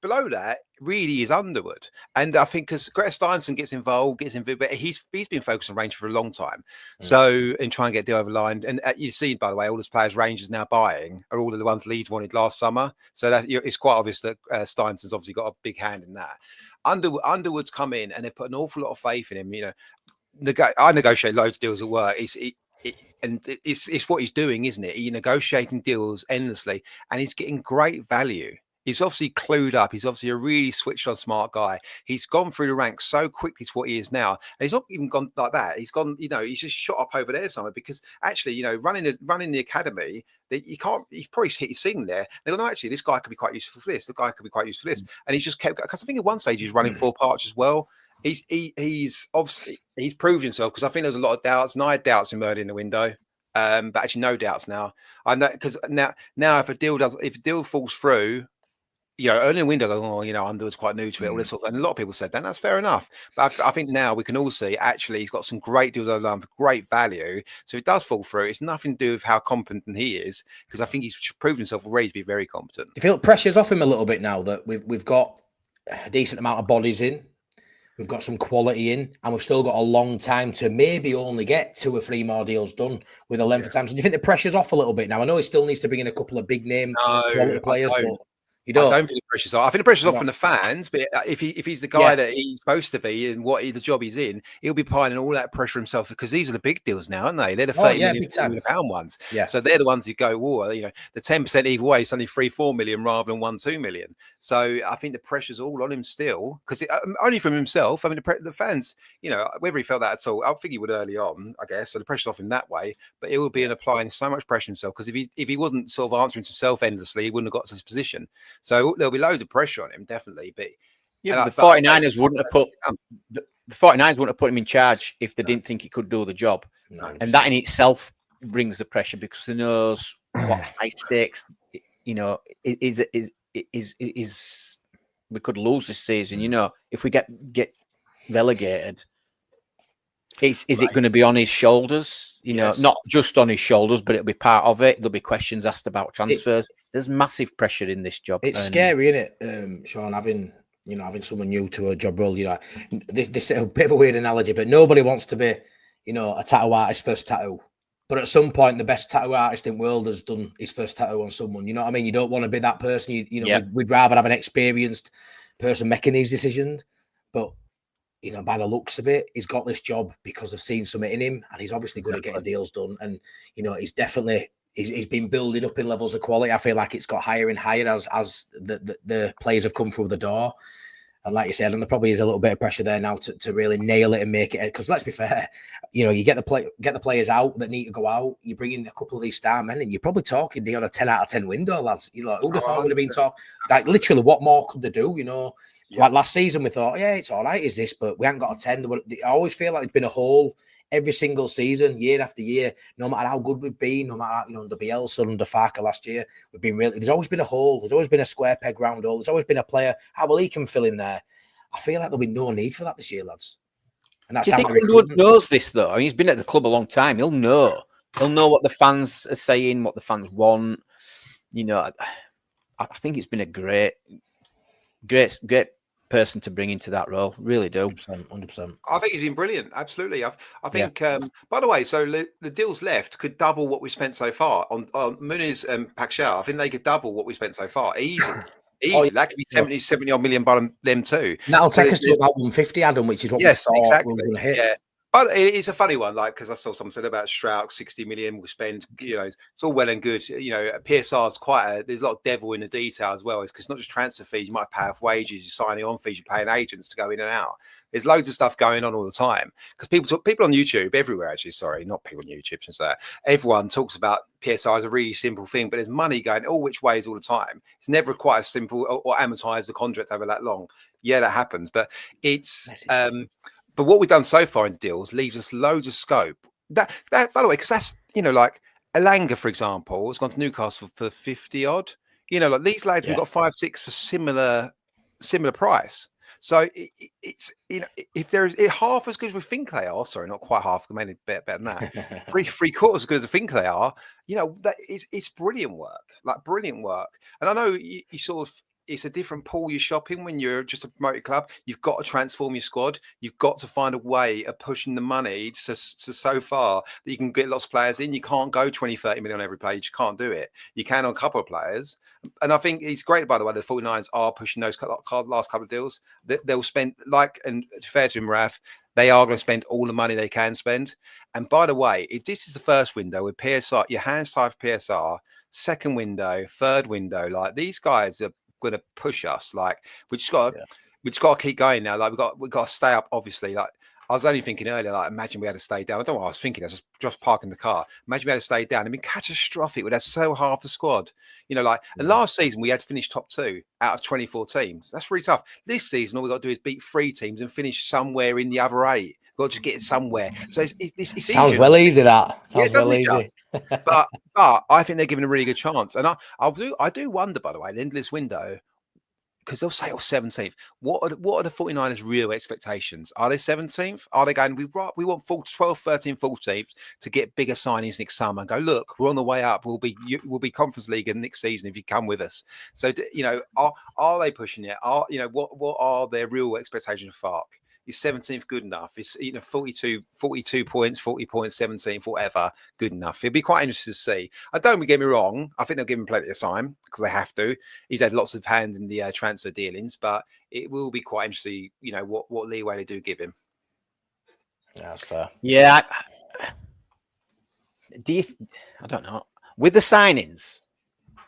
below that really is Underwood. And I think because Greta Steinson gets involved, but he's been focused on Rangers for a long time. So, and try and get the deal over the line. And you've seen, by the way, all those players Rangers now buying are all of the ones Leeds wanted last summer. So it's quite obvious that Steinson's obviously got a big hand in that. Underwood's come in and they've put an awful lot of faith in him. I negotiate loads of deals at work. It's what he's doing, isn't it? He's negotiating deals endlessly and he's getting great value. He's obviously clued up. He's obviously a really switched on smart guy. He's gone through the ranks so quickly to what he is now. And he's not even gone like that. He's gone, he's just shot up over there somewhere because actually, running the academy, he's probably hit his ceiling there. They go, no, actually, this guy could be quite useful for this. The guy could be quite useful for this. And he's just kept, because I think at one stage he's running 4 parts as well. He's obviously, he's proved himself because I think there's a lot of doubts and I had doubts emerging in the window. But actually no doubts now. I know because now if a deal falls through, early in the window, Underwood's quite new to it, all this sort of, and a lot of people said that, and that's fair enough. But I think now we can all see, actually, he's got some great deals over the line for great value. So if it does fall through, it's nothing to do with how competent he is, because I think he's proven himself already to be very competent. You feel pressure's off him a little bit now that we've got a decent amount of bodies in, we've got some quality in, and we've still got a long time to maybe only get 2 or 3 more deals done with a length of time. So do you think the pressure's off a little bit now? I know he still needs to bring in a couple of big name quality players, but I don't think the pressure's off. I think the pressure's off from the fans, but if he's the guy that he's supposed to be and the job he's in, he'll be piling all that pressure himself because these are the big deals now, aren't they? They're the £30 million ones. Yeah. So they're the ones who go, the 10% either way is only 3-4 million rather than 1-2 million. So I think the pressure's all on him still because only from himself. I mean, the fans, whether he felt that at all, I think he would early on, I guess. So the pressure's off him that way, but it will be in applying so much pressure himself because if he wasn't sort of answering to himself endlessly, he wouldn't have got to his position. So there'll be loads of pressure on him, definitely. But the 49ers wouldn't have put the 49ers wouldn't have put him in charge if they didn't think he could do the job. No, and that in itself brings the pressure because they knows what high stakes, is we could lose this season. If we get relegated, is it going to be on his shoulders? Not just on his shoulders, but it'll be part of it. There'll be questions asked about transfers. There's massive pressure in this job. It's scary, isn't it, Sean? Having having someone new to a job role. This is a bit of a weird analogy, but nobody wants to be, a tattoo artist's first tattoo. But at some point, the best tattoo artist in the world has done his first tattoo on someone. You know what I mean? You don't want to be that person. We'd rather have an experienced person making these decisions. But, by the looks of it, he's got this job because of seeing something in him, and he's obviously good at getting deals done. And, he's definitely... He's been building up in levels of quality. I feel like it's got higher and higher as the players have come through the door. And like you said, and there probably is a little bit of pressure there now to really nail it and make it. Because let's be fair, you get the players out that need to go out. You bring in a couple of these star men, and you're probably talking on a 10 out of 10 window, lads. Who'd have thought would have been talking? Like literally, what more could they do? Like last season, we thought, yeah, it's all right, is this? But we haven't got a 10. I always feel like there's been a hole. Every single season, year after year, no matter how good we've been, no matter under Bielsa, under Farke last year, we've been really. There's always been a hole. There's always been a square peg round hole. There's always been a player. How will he can fill in there? I feel like there'll be no need for that this year, lads. And that's. Do you think everyone knows this though? I mean, he's been at the club a long time. He'll know. He'll know what the fans are saying, what the fans want. I think it's been a great person to bring into that role. Really do. 100%. I think he's been brilliant. Absolutely. I think, by the way, so the deals left could double what we spent so far on Muniz and Paixao. I think they could double what we spent so far. Easy. That could be 70 odd million by them too. That'll take us to about 150, Adam, which is what we thought we were going to hit. Yeah. But it's a funny one, because I saw someone said about Strauch, 60 million we'll spend, it's all well and good. PSR's there's a lot of devil in the detail as well. It's because not just transfer fees, you might pay off wages, you're signing on fees, you're paying agents to go in and out. There's loads of stuff going on all the time. Because people on YouTube, everywhere actually, sorry, not people on YouTube, since that everyone talks about PSR as a really simple thing, but there's money going all which ways all the time. It's never quite as simple or amortize the contract over that long. Yeah, that happens, but it's but what we've done so far in deals leaves us loads of scope. That by the way, because that's like Elanga, for example, has gone to Newcastle for 50 odd. Like these lads, we've got 5-6 for similar price. So it's if there's half as good as we think they are, sorry, not quite half, mainly better than that. three quarters as good as I think they are. That it's brilliant work, And I know you sort of. It's a different pool you're shopping when you're just a promoted club. You've got to transform your squad. You've got to find a way of pushing the money to so far that you can get lots of players in. You can't go 20, 30 million on every player. You just can't do it. You can on a couple of players. And I think it's great, by the way, the 49ers are pushing those last couple of deals. They'll spend, and fair to him, Raf, they are going to spend all the money they can spend. And by the way, if this is the first window with PSR, your hands tied for PSR, second window, third window, like these guys are going to push us. Like we just got to keep going now. Like we got to stay up. Obviously, like I was only thinking earlier, like imagine we had to stay down. I don't know what I was thinking. I was just parking the car. Imagine we had to stay down. It'd be catastrophic. We'd have so half the squad. And last season we had to finish top 2 out of 24 teams. That's really tough. This season all we got to do is beat 3 teams and finish somewhere in the other 8. Got to get it somewhere. So it's sounds easy. Well easy. That sounds well easy. but I think they're giving a really good chance. And I do wonder, by the way, the end of this window, because they'll say 17th. What are the 49ers' real expectations? Are they 17th? Are they going, we want 12, 13, 14th to get bigger signings next summer and go, look, we're on the way up. We'll be Conference League in next season if you come with us. So, are they pushing it? What are their real expectations for Farke? Is 17th good enough? Is 42 points, 40 points, 17th, whatever, good enough? It'd be quite interesting to see. Don't get me wrong. I think they'll give him plenty of time because they have to. He's had lots of hand in the transfer dealings, but it will be quite interesting. What leeway they do give him. Yeah, that's fair. Yeah. I don't know. With the signings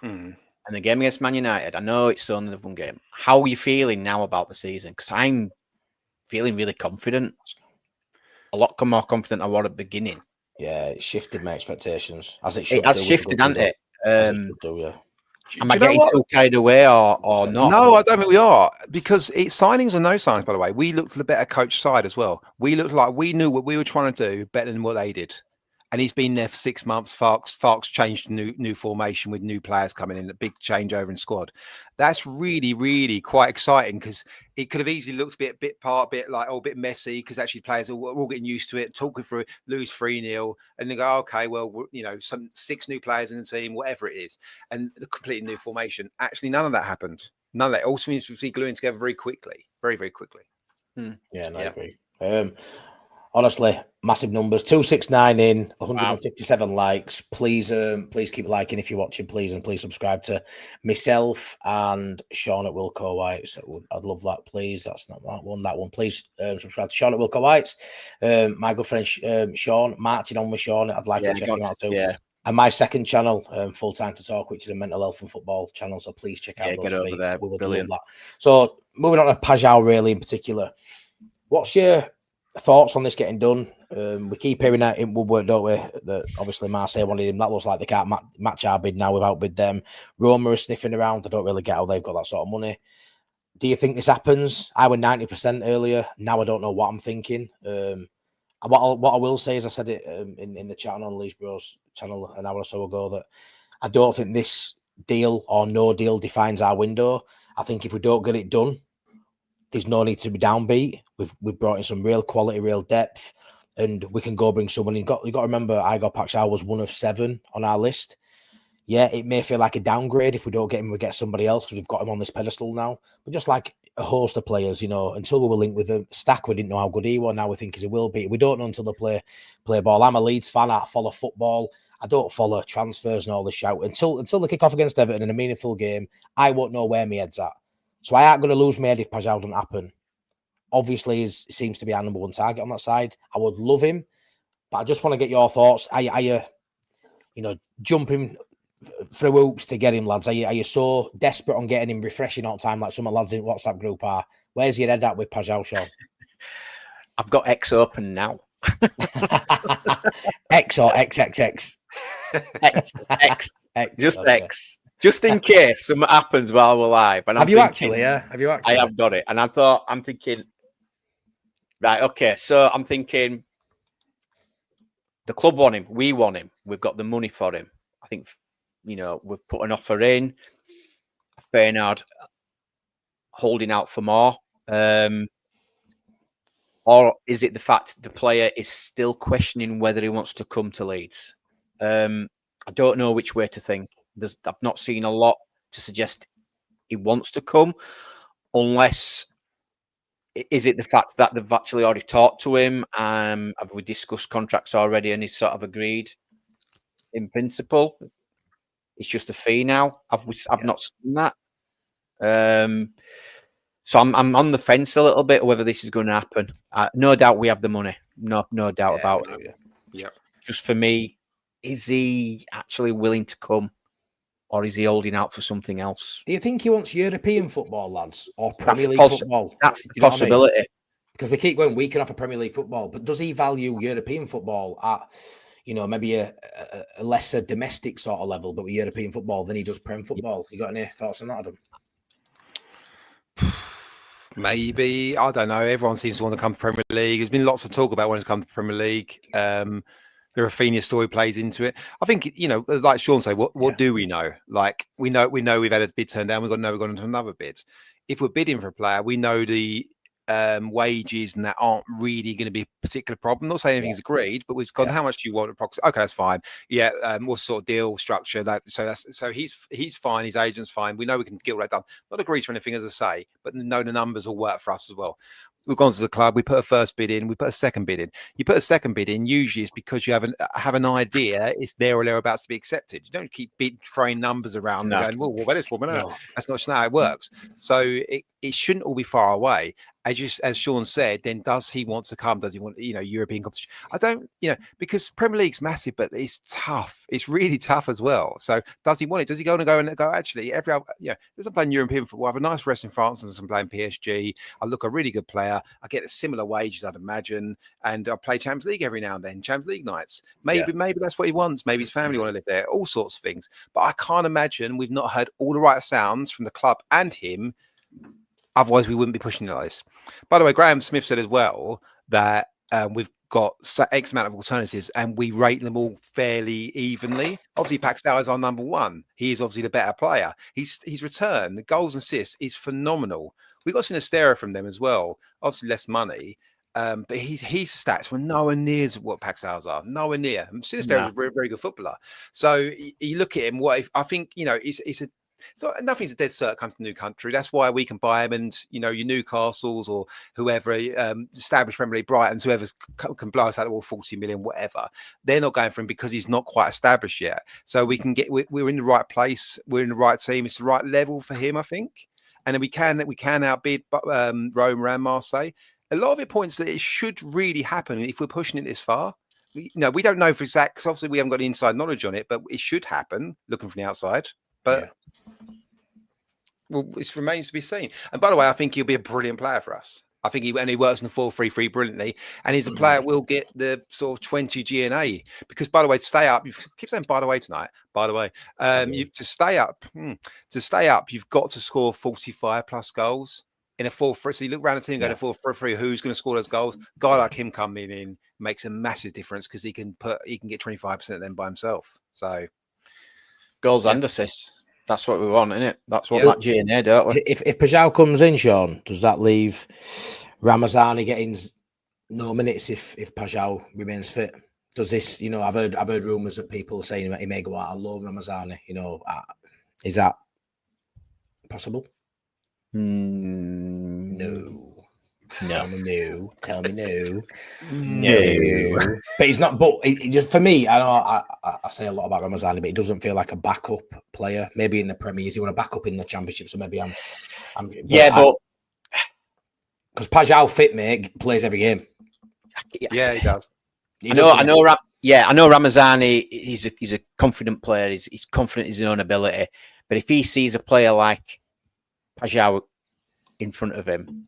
and the game against Man United, I know it's only one game. How are you feeling now about the season? Because I'm feeling really confident. A lot more confident than I was at the beginning. Yeah, it shifted my expectations. As it should. It has shifted, hasn't it? Yeah. Am I getting too carried away or not? No, I don't think we are. Because signings or no signings, by the way, we looked the better coach side as well. We looked like we knew what we were trying to do better than what they did. And he's been there for 6 months. Farke's changed new formation with new players coming in, a big changeover in squad. That's really, really quite exciting because it could have easily looked a bit messy because actually players are all getting used to it, talking through it, lose 3-0, and they go, okay, well, some 6 new players in the team, whatever it is, and the completely new formation. Actually, none of that happened. None of that. It all seems to be gluing together very quickly, very, very quickly. Yeah, I agree. Honestly, massive numbers. 269 in, 157 likes. Please keep liking if you're watching, please, and please subscribe to myself and Sean at WILKOWHITES. I'd love that, please. That's not that one. That one, please subscribe to Sean at WILKOWHITES. My good friend Sean, marching on with Sean. I'd like to check him out too. Yeah. And my second channel, Full Time to Talk, which is a mental health and football channel. So please check out those three. There. We would Brilliant. love that. So moving on to Paixao, really in particular. What's your thoughts on this getting done? We keep hearing that in Woodward, don't we? That obviously Marseille wanted him. That looks like they can't match our bid now. We've outbid them. Roma are sniffing around. I don't really get how they've got that sort of money. Do you think this happens? I were 90% earlier. Now I don't know what I'm thinking. What I will say is I said it in the chat on Leeds Bros channel an hour or so ago that I don't think this deal or no deal defines our window. I think if we don't get it done, there's no need to be downbeat. We've brought in some real quality, real depth, and we can go bring someone in. You got to remember, Igor Paixão was one of 7 on our list. Yeah, it may feel like a downgrade if we don't get him, we get somebody else because we've got him on this pedestal now. But just like a host of players, until we were linked with them, Stack, we didn't know how good he was. Now we think he will be. We don't know until they play ball. I'm a Leeds fan. I follow football. I don't follow transfers and all the shout. Until they kick off against Everton in a meaningful game, I won't know where my head's at. So I ain't going to lose my head if Paixao doesn't happen. Obviously, he seems to be our number one target on that side. I would love him, but I just want to get your thoughts. Are you jumping through hoops to get him, lads? Are you so desperate on getting him refreshing all the time like some of the lads in the WhatsApp group are? Where's your head at with Paixao, Sean? I've got X open now. X or XXX? X. Just okay. X. Just in case something happens while we're live. And Have you actually? I have got it. And I'm thinking, right, okay. So I'm thinking the club want him. We want him. We've got the money for him. I think, we've put an offer in. Bernard holding out for more. Or is it the fact the player is still questioning whether he wants to come to Leeds? I don't know which way to think. I've not seen a lot to suggest he wants to come, unless is it the fact that they've actually already talked to him? Have we discussed contracts already and he's sort of agreed in principle? It's just a fee now. I've not seen that. So I'm on the fence a little bit whether this is going to happen. No doubt we have the money. No doubt about it. Yeah. Just for me, is he actually willing to come? Or is he holding out for something else? Do you think he wants European football, lads, or Premier League football? That's the possibility. I mean? Because we keep going, we can offer Premier League football, but does he value European football at, maybe a lesser domestic sort of level, but with European football than he does Prem football? You got any thoughts on that, Adam? Maybe. I don't know. Everyone seems to want to come to Premier League. There's been lots of talk about wanting to come to Premier League. The Rafinha story plays into it. I think, like Sean said, what do we know? Like we know we've had a bid turned down. We've got into another bid. If we're bidding for a player, we know the wages and that aren't really going to be a particular problem. Not saying anything's agreed, but we've gone, how much do you want approximately? Okay, that's fine. Yeah, what sort of deal structure that? So he's fine. His agent's fine. We know we can get all that done. Not agreed to anything, as I say, but know the numbers will work for us as well. We've gone to the club. We put a first bid in. We put a second bid in. You put a second bid in. Usually, it's because you have an idea it's there or thereabouts to be accepted. You don't keep throwing numbers around and going, "Well, what about this woman?" No. That's not how it works. So it shouldn't all be far away. As Sean said, then does he want to come? Does he want European competition? I don't, because Premier League's massive, but it's tough. It's really tough as well. So does he want it? Does he go actually every other, there's I'm playing European football. I have a nice rest in France and I'm playing PSG. I look a really good player. I get a similar wages, I'd imagine, and I play Champions League every now and then, Champions League nights. Maybe that's what he wants. Maybe his family want to live there. All sorts of things. But I can't imagine we've not heard all the right sounds from the club and him. Otherwise, we wouldn't be pushing it like this. By the way, Graham Smith said as well that we've got X amount of alternatives and we rate them all fairly evenly. Obviously, Paixao is our number one. He is obviously the better player. His return, the goals and assists is phenomenal. We got Sinistera from them as well. Obviously, less money. But his stats were nowhere near what Paixao's are. Nowhere near. Sinistera was a very, very good footballer. So you look at him. I think it's So nothing's a dead cert comes to new country. That's why we can buy him, and your Newcastles or whoever, established Premier League, Brightons, whoever can blow us out of all 40 million, whatever. They're not going for him because he's not quite established yet. So we can we're in the right place. We're in the right team. It's the right level for him, I think. And then we can outbid Rome around Marseille. A lot of it points that it should really happen if we're pushing it this far. We don't know for exact, because obviously we haven't got the inside knowledge on it, but it should happen looking from the outside. But well, it remains to be seen. And by the way, I think he'll be a brilliant player for us. I think he works in the 4-3-3 brilliantly, and he's a player that will get the sort of 20 GNA. Because by the way, to stay up, you keep saying by the way tonight. By the way, to stay up, you've got to score 45 plus goals in a 4-3. So you look around the team, go to 4-3. Who's going to score those goals? A guy like him coming in makes a massive difference because he can get 25% of them by himself. So goals and assists. That's what we want, isn't it? That's what that GNA, don't we? If Paixao comes in, Sean, does that leave Ramazani getting no minutes if Paixao remains fit? Does this, I've heard rumours of people saying that he may go out alone, Ramazani. Is that possible? No. Tell me no. No. But he's not. But just for me, I know I say a lot about Ramazani, but he doesn't feel like a backup player. Maybe in the Premier, he want to back up in the Championship. So maybe I'm because Paixao fit, mate, plays every game. Yeah, he does. I know Ramazani. He's a confident player. He's confident in his own ability. But if he sees a player like Paixao in front of him,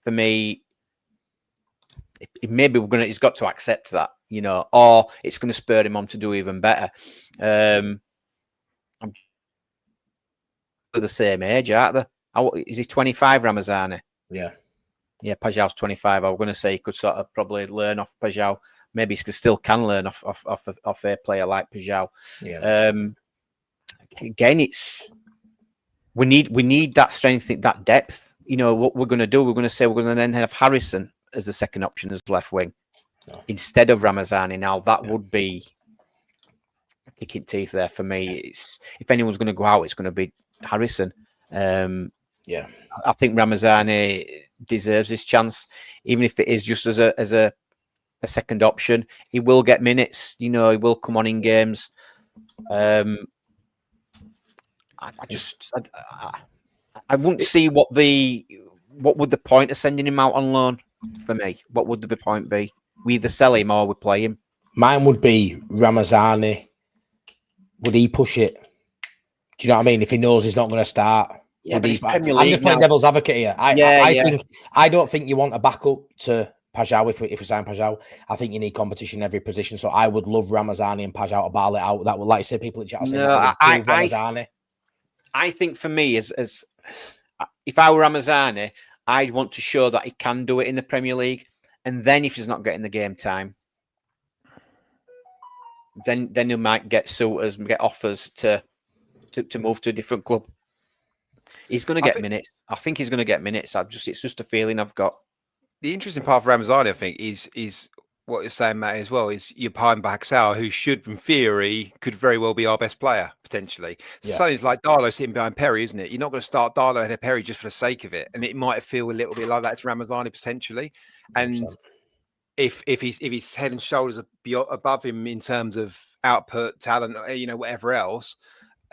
for me, maybe he's got to accept that, or it's going to spur him on to do even better. I'm the same age, aren't they? Is he 25, Ramazani? Yeah. Yeah, Paixao's 25. I was going to say he could sort of probably learn off Paixao. Maybe he still can learn off a player like Paixao. Yeah. Again, we need that strength, that depth. What we're going to do, we're going to then have Harrison as the second option as left wing instead of Ramazani. Now, that would be a kicking teeth there for me. If anyone's going to go out, it's going to be Harrison. I think Ramazani deserves this chance, even if it is just as a second option. He will get minutes. He will come on in games. I wouldn't see what would the point of sending him out on loan for me. What would the point be? We either sell him or we play him. Mine would be Ramazani. Would he push it? Do you know what I mean? If he knows he's not going to start. Yeah, I'm just playing devil's advocate here. I don't think you want a backup to Paixao if we sign Paixao. I think you need competition in every position. So I would love Ramazani and Paixao to battle it out. That would, like I said, people in chat saying Ramazani. I think for me, as if I were Ramazani, I'd want to show that he can do it in the Premier League, and then if he's not getting the game time, then he might get suitors, get offers to move to a different club. He's going to get minutes. I think he's going to get minutes. It's just a feeling I've got. The interesting part of Ramazani, I think, is what you're saying, Matt, as well, is you're behind Paixao, who should, in theory, could very well be our best player, potentially. So something's like Darlow sitting behind Perri, isn't it? You're not going to start Darlow ahead of Perri just for the sake of it. And it might feel a little bit like that to Ramazani, potentially. And if he's head and shoulders above him in terms of output, talent, whatever else,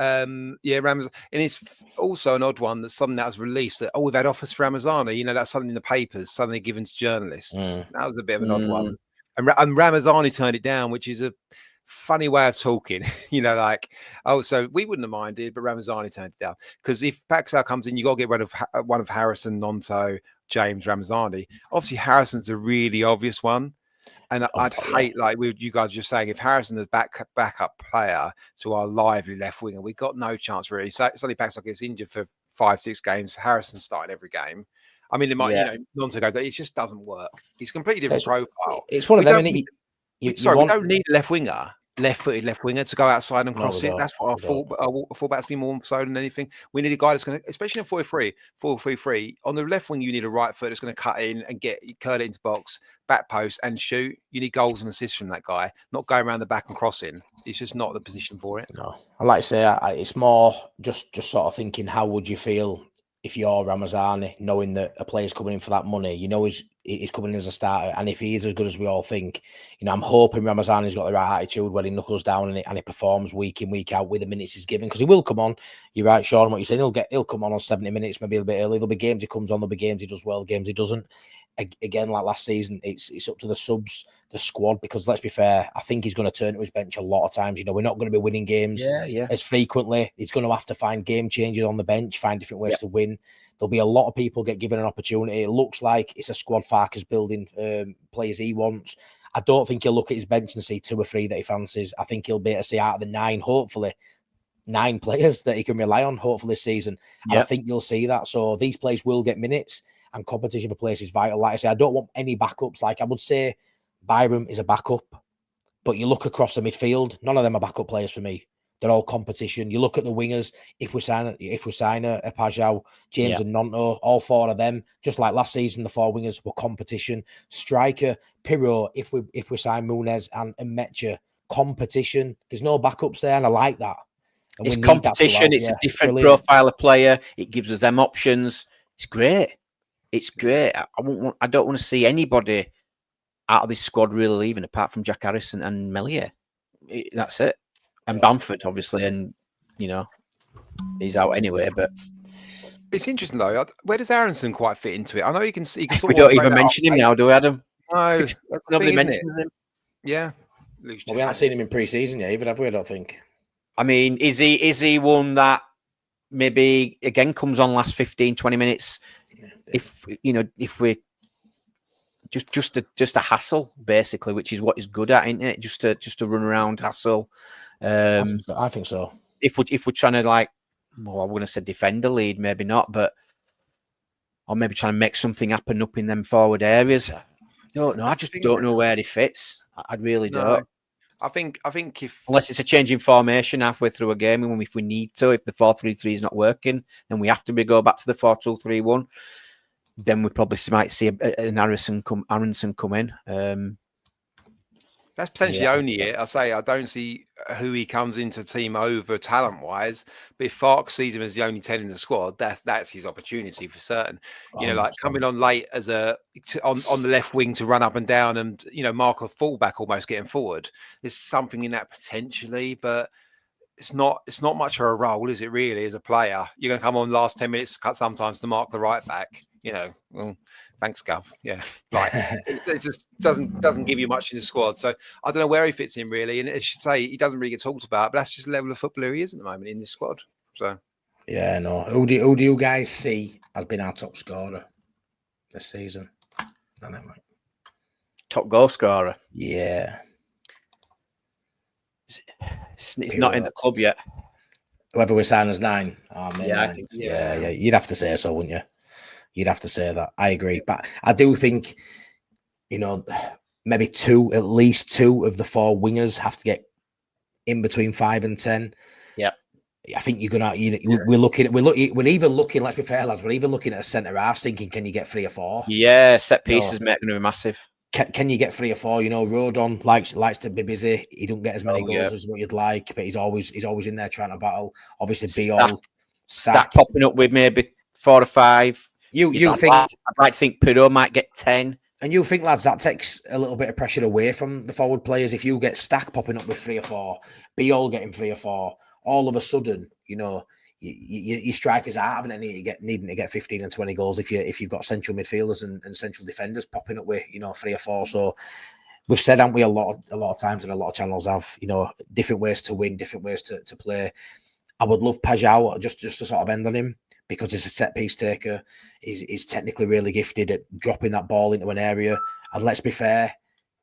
Ramazani. And it's also an odd one that's something that was released that, we've had offers for Ramazani. That's something in the papers, suddenly given to journalists. That was a bit of an odd one. And Ramazani turned it down, which is a funny way of talking. So we wouldn't have minded, but Ramazani turned it down. Because if Paixao comes in, you got to get rid of one of Harrison, Nonto, James, Ramazani. Obviously, Harrison's a really obvious one. And I'd hate, like you guys were just saying, if Harrison's a backup player to our lively left winger, we've got no chance really. So suddenly Paixao gets injured for 5-6 games. Harrison started every game. I mean, it might, Nonto goes, it just doesn't work. He's a completely different profile. It's one of them. We don't need a left winger. left-footed left winger to go outside and No, cross we it. don't. That's what We don't. our fullbacks be more so than anything. We need a guy that's going to, especially in 4-3-3. On the left wing, you need a right foot that's going to cut in and curl it into box, back post, and shoot. You need goals and assists from that guy, not going around the back and crossing. It's just not the position for it. No, I like to say it's more just sort of thinking, how would you feel if you're Ramazani, knowing that a player's coming in for that money? You know, he's coming in as a starter, and if he is as good as we all think, you know, I'm hoping Ramazani's got the right attitude when he knuckles down and he performs week in, week out with the minutes he's given, because he will come on. You're right, Sean, what you're saying. He'll come on 70 minutes, maybe a bit early. There'll be games he comes on, there'll be games he does well, games he doesn't. Again, like last season, it's up to the subs, the squad, because let's be fair, I think he's going to turn to his bench a lot of times. You know, we're not going to be winning games as frequently. He's going to have to find game changes on the bench, find different ways to win. There'll be a lot of people get given an opportunity. It looks like it's a squad Farke's building, players he wants. I don't think he'll look at his bench and see 2 or 3 that he fancies. I think he'll be able to see out of the 9, hopefully, 9 players that he can rely on, hopefully, this season. And I think you'll see that. So these players will get minutes, and competition for players is vital. Like I say, I don't want any backups. Like I would say Byram is a backup, but you look across the midfield, none of them are backup players for me. They're all competition. You look at the wingers. If we sign a Paixao, James and Nonto, all 4 of them, just like last season, the 4 wingers were competition. Striker, Pirro, if we sign Munez and Mecha, competition. There's no backups there, and I like that. And it's competition. It's a different profile of player. It gives us them options. It's great. It's great. I don't want to see anybody out of this squad really leaving, apart from Jack Harrison and Meslier. That's it. And Bamford, obviously, and you know, he's out anyway. But it's interesting though. Where does Aronson quite fit into it? I know you can see. We don't even mention him now, do we, Adam? No, nobody mentions him. Yeah, well, we haven't seen him in pre-season yet, even have we? I don't think. I mean, is he one that maybe again comes on last 15-20 minutes? If we just a hassle basically, which is what he's good at, isn't it? Just to run around, hassle. I think so. If we're trying to I want to say defend the lead, maybe not, but or maybe trying to make something happen up in them forward areas. I don't know. I just don't know where he fits. I really don't. I think if unless it's a change in formation halfway through a game, and if we need to, if the 4-3-3 is not working, then we have to go back to the 4-2-3-1. Then we probably might see an Aronson come in. That's potentially only it. I say I don't see who he comes into the team over talent-wise. But if Farke sees him as the only 10 in the squad, that's his opportunity for certain. You know, like coming on late as on the left wing to run up and down and mark a fullback almost getting forward. There's something in that potentially, but it's not much of a role, is it really? As a player, you're going to come on last 10 minutes sometimes to mark the right back. Well, thanks, Gov. Yeah, like it just doesn't give you much in the squad. So I don't know where he fits in really. And I should say he doesn't really get talked about, but that's just the level of footballer he is at the moment in this squad. So yeah, no. Who do you guys see as being our top scorer this season? I don't know, mate. Top goal scorer. Yeah, it's not in the club yet. Whoever we sign as 9. Oh, man, yeah, I think so. Yeah. You'd have to say so, wouldn't you? You'd have to say that. I agree. But I do think, maybe at least 2 of the 4 wingers have to get in between 5 and 10. Yeah. I think you're gonna. We're even looking. Let's be fair, lads. We're even looking at a centre half, thinking, can you get 3 or 4? Yeah, set pieces, mate, going to be massive. Can you get 3 or 4? Rodon likes to be busy. He don't get as many goals as what you'd like, but he's always in there trying to battle. Obviously, be all stack popping up with maybe 4 or 5. You think I'd like to think Perri might get 10. And you think, lads, that takes a little bit of pressure away from the forward players. If you get Stack popping up with 3 or 4, be all getting 3 or 4, all of a sudden, your strikers are needing to get 15 and 20 goals if you've got central midfielders and central defenders popping up with 3 or 4. So we've said, haven't we, a lot of times, and a lot of channels have, different ways to win, different ways to play. I would love Paixao just to sort of end on him, because he's a set piece taker. He's technically really gifted at dropping that ball into an area. And let's be fair,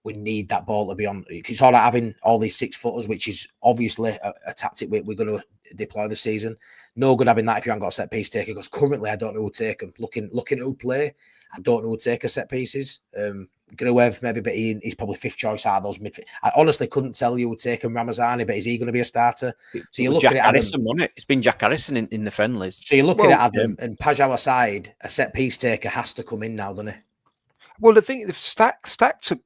we need that ball to be on. It's all right having all these 6-footers, which is obviously a tactic we're going to deploy this season. No good having that if you haven't got a set piece taker, because currently I don't know who will take them. Looking at who play, I don't know who will take a set pieces. Gruev, maybe, but he's probably 5th choice out of those midfield. I honestly couldn't tell you who would take him, Ramazani, but is he going to be a starter? So you're looking Jack at Harrison, Adam. wasn't it? It's been Jack Harrison in the friendlies. So you're looking at Adam and Paixao aside, a set piece taker has to come in now, doesn't he? Well, the thing, Stack took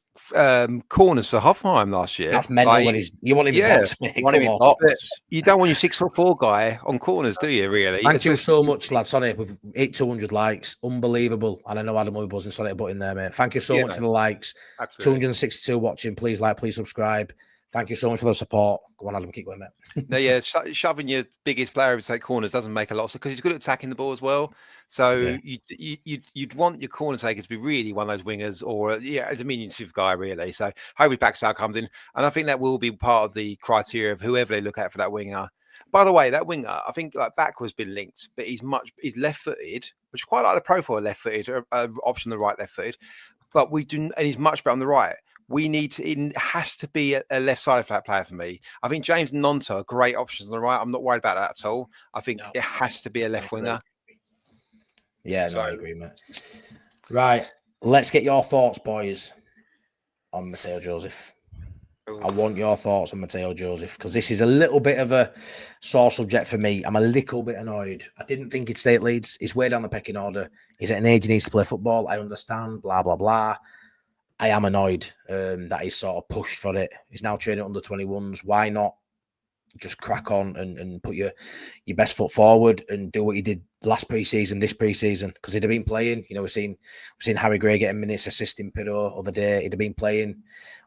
corners for Hoffenheim last year. That's mental. When you want him in box, mate. You don't want your 6'4" guy on corners, do you? Really? Thank you so much, lad. Sorry, we've 200 likes, unbelievable. And I know Adam will be buzzing. Sorry to butt in there, mate. Thank you so much for the likes. Absolutely. 262 watching. Please like, please subscribe. Thank you so much for the support. Go on, Adam, keep going, mate. No, yeah, shoving your biggest player over take corners doesn't make a lot of sense because he's good at attacking the ball as well. So you'd want your corner taker to be really one of those wingers or a diminutive guy, really. So hopefully Paixao comes in, and I think that will be part of the criteria of whoever they look at for that winger. By the way, that winger, I think like Backwards been linked, but he's left-footed, which is quite like the profile of left-footed, option the right left-footed. But and he's much better on the right. It has to be a left-sided flat player for me. I think James and Nonto are great options on the right. I'm not worried about that at all. I think it has to be a left winger. Yeah, no, I agree, mate. Right, let's get your thoughts, boys, on Matteo Joseph. I want your thoughts on Matteo Joseph because this is a little bit of a sore subject for me. I'm a little bit annoyed. I didn't think he'd stay at Leeds. He's way down the pecking order. He's at an age he needs to play football. I understand, blah, blah, blah. I am annoyed that he's sort of pushed for it. He's now training under 21s. Why not just crack on and put your best foot forward and do what you did last preseason, this preseason? Because he'd have been playing. You know, we've seen Harry Gray getting minutes, assisting Pirro other day. He'd have been playing.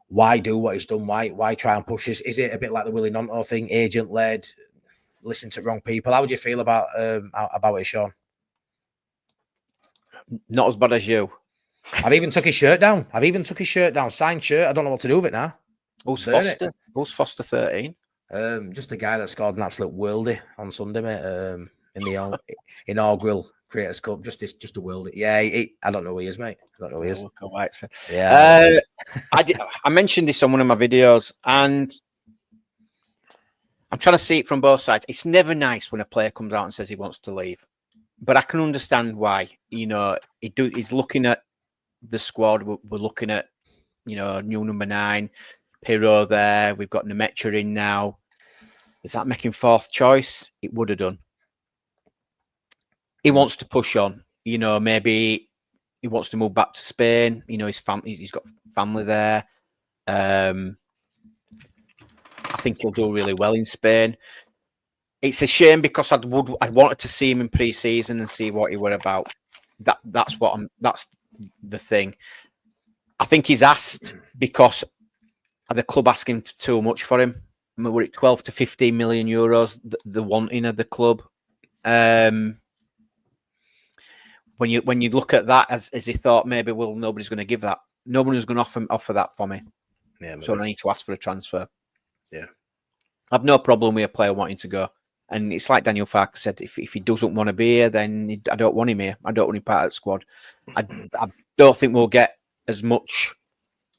Why do what he's done? Why try and push this? Is it a bit like the Willie Nonto thing, agent led, listen to wrong people? How would you feel about it, Sean? Not as bad as you. I've even took his shirt down. Signed shirt. I don't know what to do with it now. Who's Foster? Who's Foster 13? Just a guy that scored an absolute worldie on Sunday, mate. In the inaugural Creators Cup. Just a worldie. Yeah, I don't know who he is, mate. I don't know who he is. Yeah. I mentioned this on one of my videos, and I'm trying to see it from both sides. It's never nice when a player comes out and says he wants to leave, but I can understand why. You know, he's looking at the squad. We're looking at, new number 9, Pirro there. We've got Nemecha in now. Is that making 4th choice? It would have done. He wants to push on. Maybe he wants to move back to Spain. He's got family there. I think he'll do really well in Spain. It's a shame because I'd wanted to see him in pre-season and see what he were about. That's the thing. I think he's asked because the club asking too much for him. I mean, we're at 12 to 15 million euros, the wanting of the club. When you look at that, as he thought, maybe, well, nobody's going to give that. Nobody's going to offer that for me. Yeah, so I need to ask for a transfer. Yeah. I've no problem with a player wanting to go. And it's like Daniel Farke said, if he doesn't want to be here, then I don't want him here. I don't want him part of the squad. I don't think we'll get as much.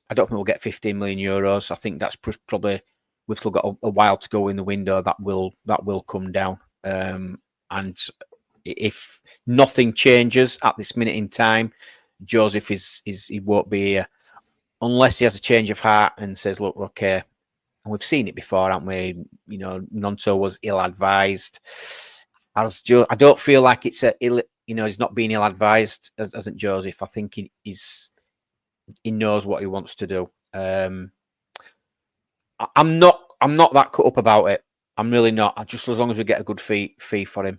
I don't think we'll get 15 million euros. I think that's probably, we've still got a while to go in the window. That will come down. And if nothing changes at this minute in time, Joseph he won't be here unless he has a change of heart and says, look, okay. And we've seen it before, haven't we? Nonto was ill-advised. I don't feel like it's he's not being ill-advised, isn't Joseph. I think he knows what he wants to do. I'm not that cut up about it. I'm really not. Just as long as we get a good fee for him,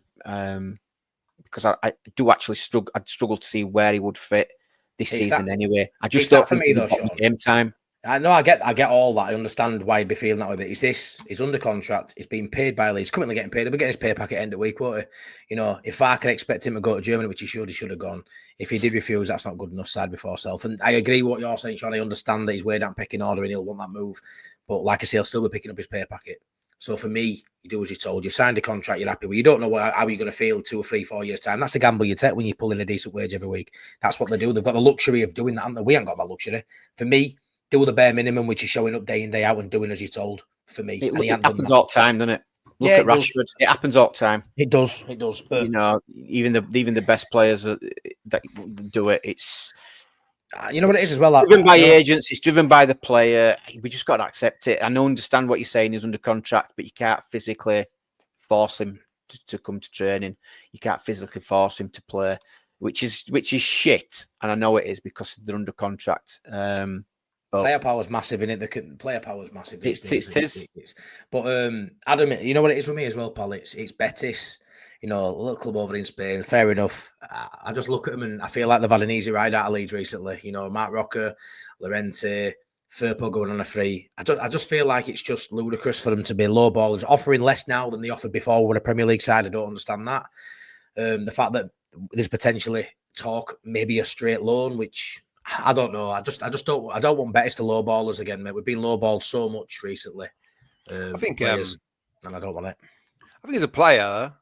because I do actually struggle. I'd struggle to see where he would fit this season anyway. I just don't think he's got game time. I know, I get all that. I understand why he'd be feeling that way. But he's under contract. He's being paid by Leeds. Currently getting paid. He'll be getting his pay packet end of week, won't he? If Farke expect him to go to Germany, which he should have gone. If he did refuse, that's not good enough. Side before self. And I agree with what you're saying, Sean. I understand that he's way down pecking order and he'll want that move. But like I say, he'll still be picking up his pay packet. So for me, you do as you're told. You've signed a contract. You're happy with. You don't know how you're going to feel 2 or 3, 4 years time. That's a gamble you take when you pull in a decent wage every week. That's what they do. They've got the luxury of doing that, haven't they? We haven't got that luxury. For me, do the bare minimum, which is showing up day in, day out and doing as you're told, for me. It happens all the time, doesn't it? Look at Rashford. It happens all the time. It does. But even the best players that do it, it's You know what it is as well. Driven by agents, it's driven by the player. We just got to accept it. I know, understand what you're saying. He's under contract, but you can't physically force him to come to training. You can't physically force him to play, which is shit. And I know it is because they're under contract. Player power is massive in it. Player power is massive. It is. But Adam, you know what it is with me as well, Paul. It's Betis. You know, a little club over in Spain. Fair enough. I just look at them and I feel like they've had an easy ride out of Leeds recently. You know, Mark Rocker, Llorente, Firpo going on a free. I just feel like it's just ludicrous for them to be low ballers, offering less now than they offered before with a Premier League side. I don't understand that. The fact that there's potentially talk, maybe a straight loan, which I don't know. I don't want Betis to low ballers again, mate. We've been low balled so much recently. I think, players, and I don't want it. I think as a player,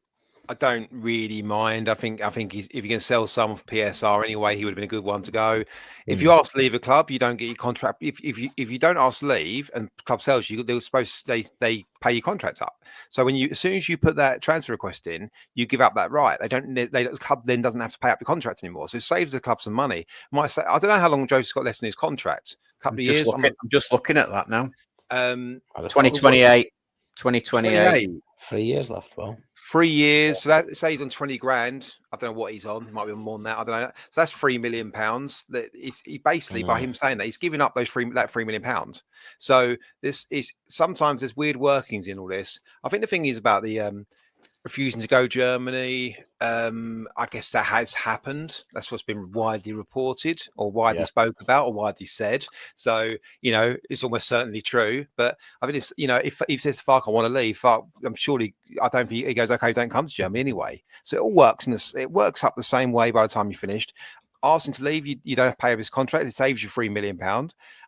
I don't really mind. I think if you're going to sell some for PSR anyway, he would have been a good one to go. If you ask to leave a club, you don't get your contract. If you don't ask to leave and the club sells you, they pay your contract up. So as soon as you put that transfer request in, you give up that right. The club then doesn't have to pay up your contract anymore. So it saves the club some money. I don't know how long Joseph's got left in his contract. A couple of years. I'm just looking at that now. 2028. 2028. 3 years left. Well, 3 years. So that say he's on 20 grand. I don't know what he's on. He might be on more than that. I don't know. So that's £3 million. That he basically, by him saying that, he's giving up that £3 million. So this is sometimes there's weird workings in all this. I think the thing is about the refusing to go Germany. I guess that has happened. That's what's been widely reported or widely spoke about or widely said. So, you know, it's almost certainly true. But I think it's, you know, if he says to Farke, I want to leave, Farke, I don't think he goes, okay, don't come to Germany anyway. So it all works. It works up the same way by the time you finished. Asking to leave, you don't have to pay up his contract. It saves you £3 million.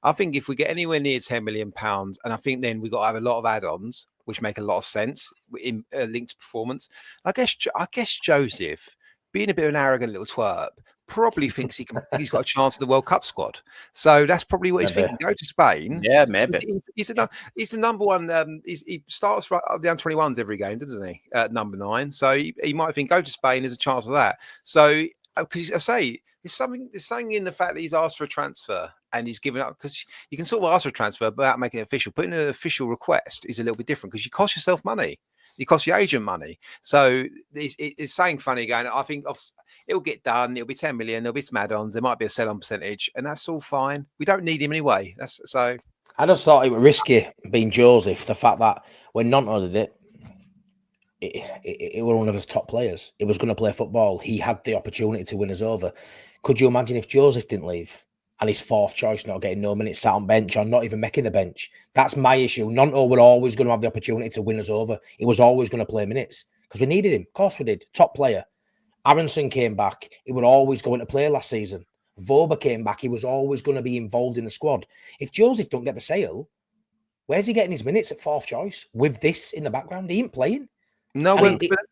I think if we get anywhere near £10 million, and I think then we've got to have a lot of add-ons, which make a lot of sense in linked to performance. I guess Joseph, being a bit of an arrogant little twerp, probably thinks he's got a chance at the World Cup squad. So that's probably what he's thinking. Go to Spain. Yeah, maybe. He's the number one. He starts right up the under-21s every game, doesn't he? Number 9. So he might think go to Spain. There's a chance of that. So because I say there's something in the fact that he's asked for a transfer and he's given up, because you can sort of ask for a transfer without making it official. Putting an official request is a little bit different because you cost yourself money. You cost your agent money. So it's saying funny going, I think it'll get done. It'll be 10 million. There'll be some add-ons. There might be a sell-on percentage and that's all fine. We don't need him anyway. I just thought it was risky being Joseph. The fact that when Nonto did it was one of his top players. It was going to play football. He had the opportunity to win us over. Could you imagine if Joseph didn't leave and his fourth choice not getting no minutes, sat on bench or not even making the bench? That's my issue. Nonto were always going to have the opportunity to win us over. He was always going to play minutes because we needed him. Of course we did. Top player. Aronson came back. He would always go into play last season. Voba came back. He was always going to be involved in the squad. If Joseph don't get the sale, where's he getting his minutes at fourth choice with this in the background? He ain't playing. No,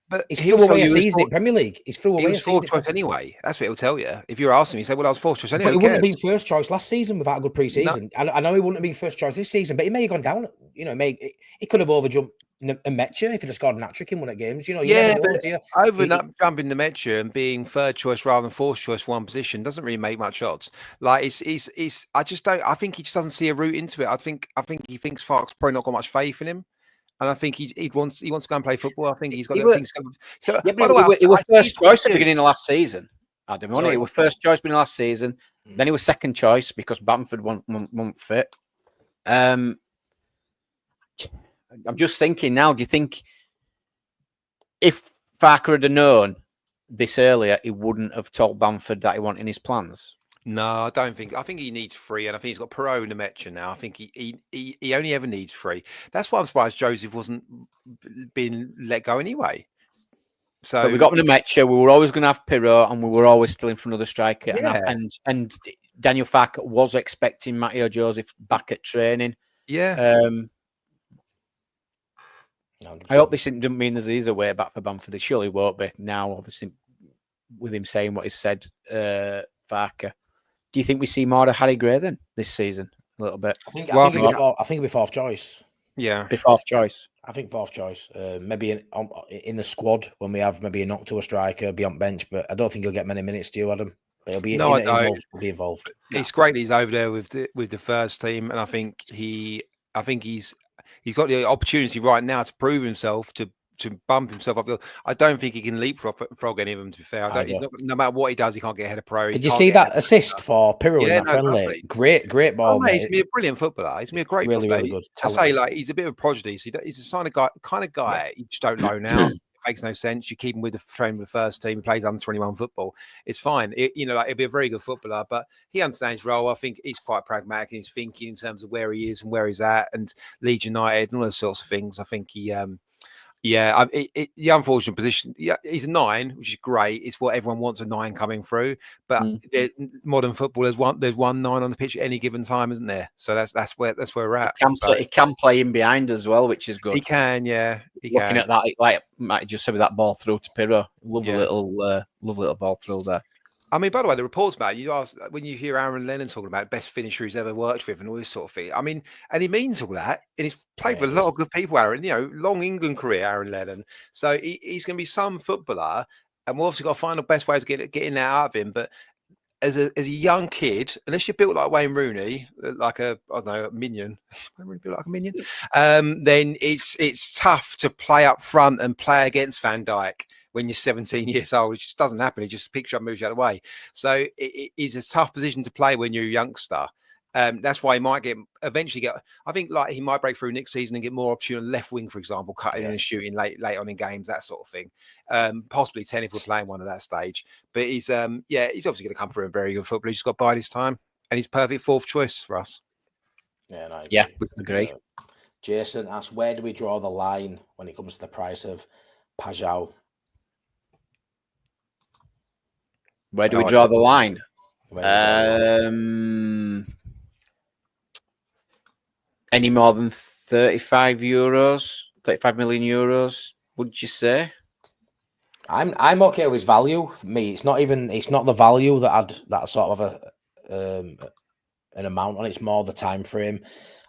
but he's threw away a season in Premier League. He's threw away a season. Fourth choice anyway. That's what he'll tell you. If you're asking me, you say, well, I was fourth choice anyway. But he wouldn't have been first choice last season without a good pre-season. No. I know he wouldn't have been first choice this season, but he may have gone down. You know, he could have overjumped Mecha if he'd have scored an hat-trick in one of the games. You know, jumping the Mecha and being third choice rather than fourth choice for one position doesn't really make much odds. Like I think he just doesn't see a route into it. I think he thinks Farke's probably not got much faith in him. And I think he wants to go and play football. I think he's got things going. So, yeah, by the way, he was first choice at the beginning of last season. Adam, he was first choice beginning of last season. Then he was second choice because Bamford won't fit. I'm just thinking now. Do you think if Farke had known this earlier, he wouldn't have told Bamford that he wanted in his plans? No, I don't think. I think he needs 3, and I think he's got Perri and Mecha now. I think he only ever needs 3. That's why I'm surprised Joseph wasn't being let go anyway. So but we got Mecha. We were always going to have Perri, and we were always still in front of the striker. Yeah. And Daniel Farke was expecting Matteo Joseph back at training. Yeah. I hope this didn't mean there's easier way back for Bamford. It surely won't be now. Obviously, with him saying what he said, Farke. Do you think we see more of Harry Gray then this season? A little bit. I think it'll be fourth choice. Yeah, be fourth choice. I think fourth choice. Maybe in the squad when we have maybe a knock to a striker, be on bench, but I don't think he'll get many minutes. Do you, Adam? But he'll be, No, I involved. don't. He'll be involved. It's great that he's over there with the first team, and I think he's got the opportunity right now to prove himself, to bump himself up. I don't think he can leapfrog any of them. To be fair, he's not, no matter what he does, he can't get ahead of Pro. Did you see that assist for Perri in that friendly? Lovely. Great ball, mate. mate. He's gonna be a brilliant footballer. He's gonna be a great really, footballer. really good. I say, like, he's a bit of a prodigy. So he's the kind of guy you just don't know now. It makes no sense. You keep him with the training with the first team. He plays under 21 football. It's fine. He'll be a very good footballer, but he understands his role. I think he's quite pragmatic in his thinking in terms of where he is and where he's at, and Leeds United and all those sorts of things. I think he. The unfortunate position. Yeah, he's a 9, which is great. It's what everyone wants, a 9 coming through. But modern football, there's one 9 on the pitch at any given time, isn't there? So that's where we're at. He can play in behind as well, which is good. He can, yeah. Looking at that, like Matt just said with that ball through to Perri, lovely little ball through there. I mean, by the way, the reports, man, you ask when you hear Aaron Lennon talking about best finisher he's ever worked with and all this sort of thing. I mean, and he means all that, and he's played with a lot of good people, Aaron. Long England career, Aaron Lennon. So he's going to be some footballer, and we've obviously got to find the best ways of getting that out of him. But as a young kid, unless you're built like Wayne Rooney, like a minion, Wayne Rooney built like a minion, then it's tough to play up front and play against Van Dijk. When you're 17 years old, it just doesn't happen. He just picks you up, moves you out of the way. So it is a tough position to play when you're a youngster. That's why he might eventually get. I think like he might break through next season and get more opportunity on left wing, for example, cutting and shooting late on in games, that sort of thing. Possibly 10 if we're playing one at that stage. But he's obviously going to come through a very good football. He's just got to bide his time, and he's perfect 4th choice for us. Yeah, agree. Jason asks, where do we draw the line when it comes to the price of Paixao? Where do we draw the line? Any more than 35 million euros, would you say? I'm okay with value. For me, it's not the value that sort of an amount on. It's more the time frame.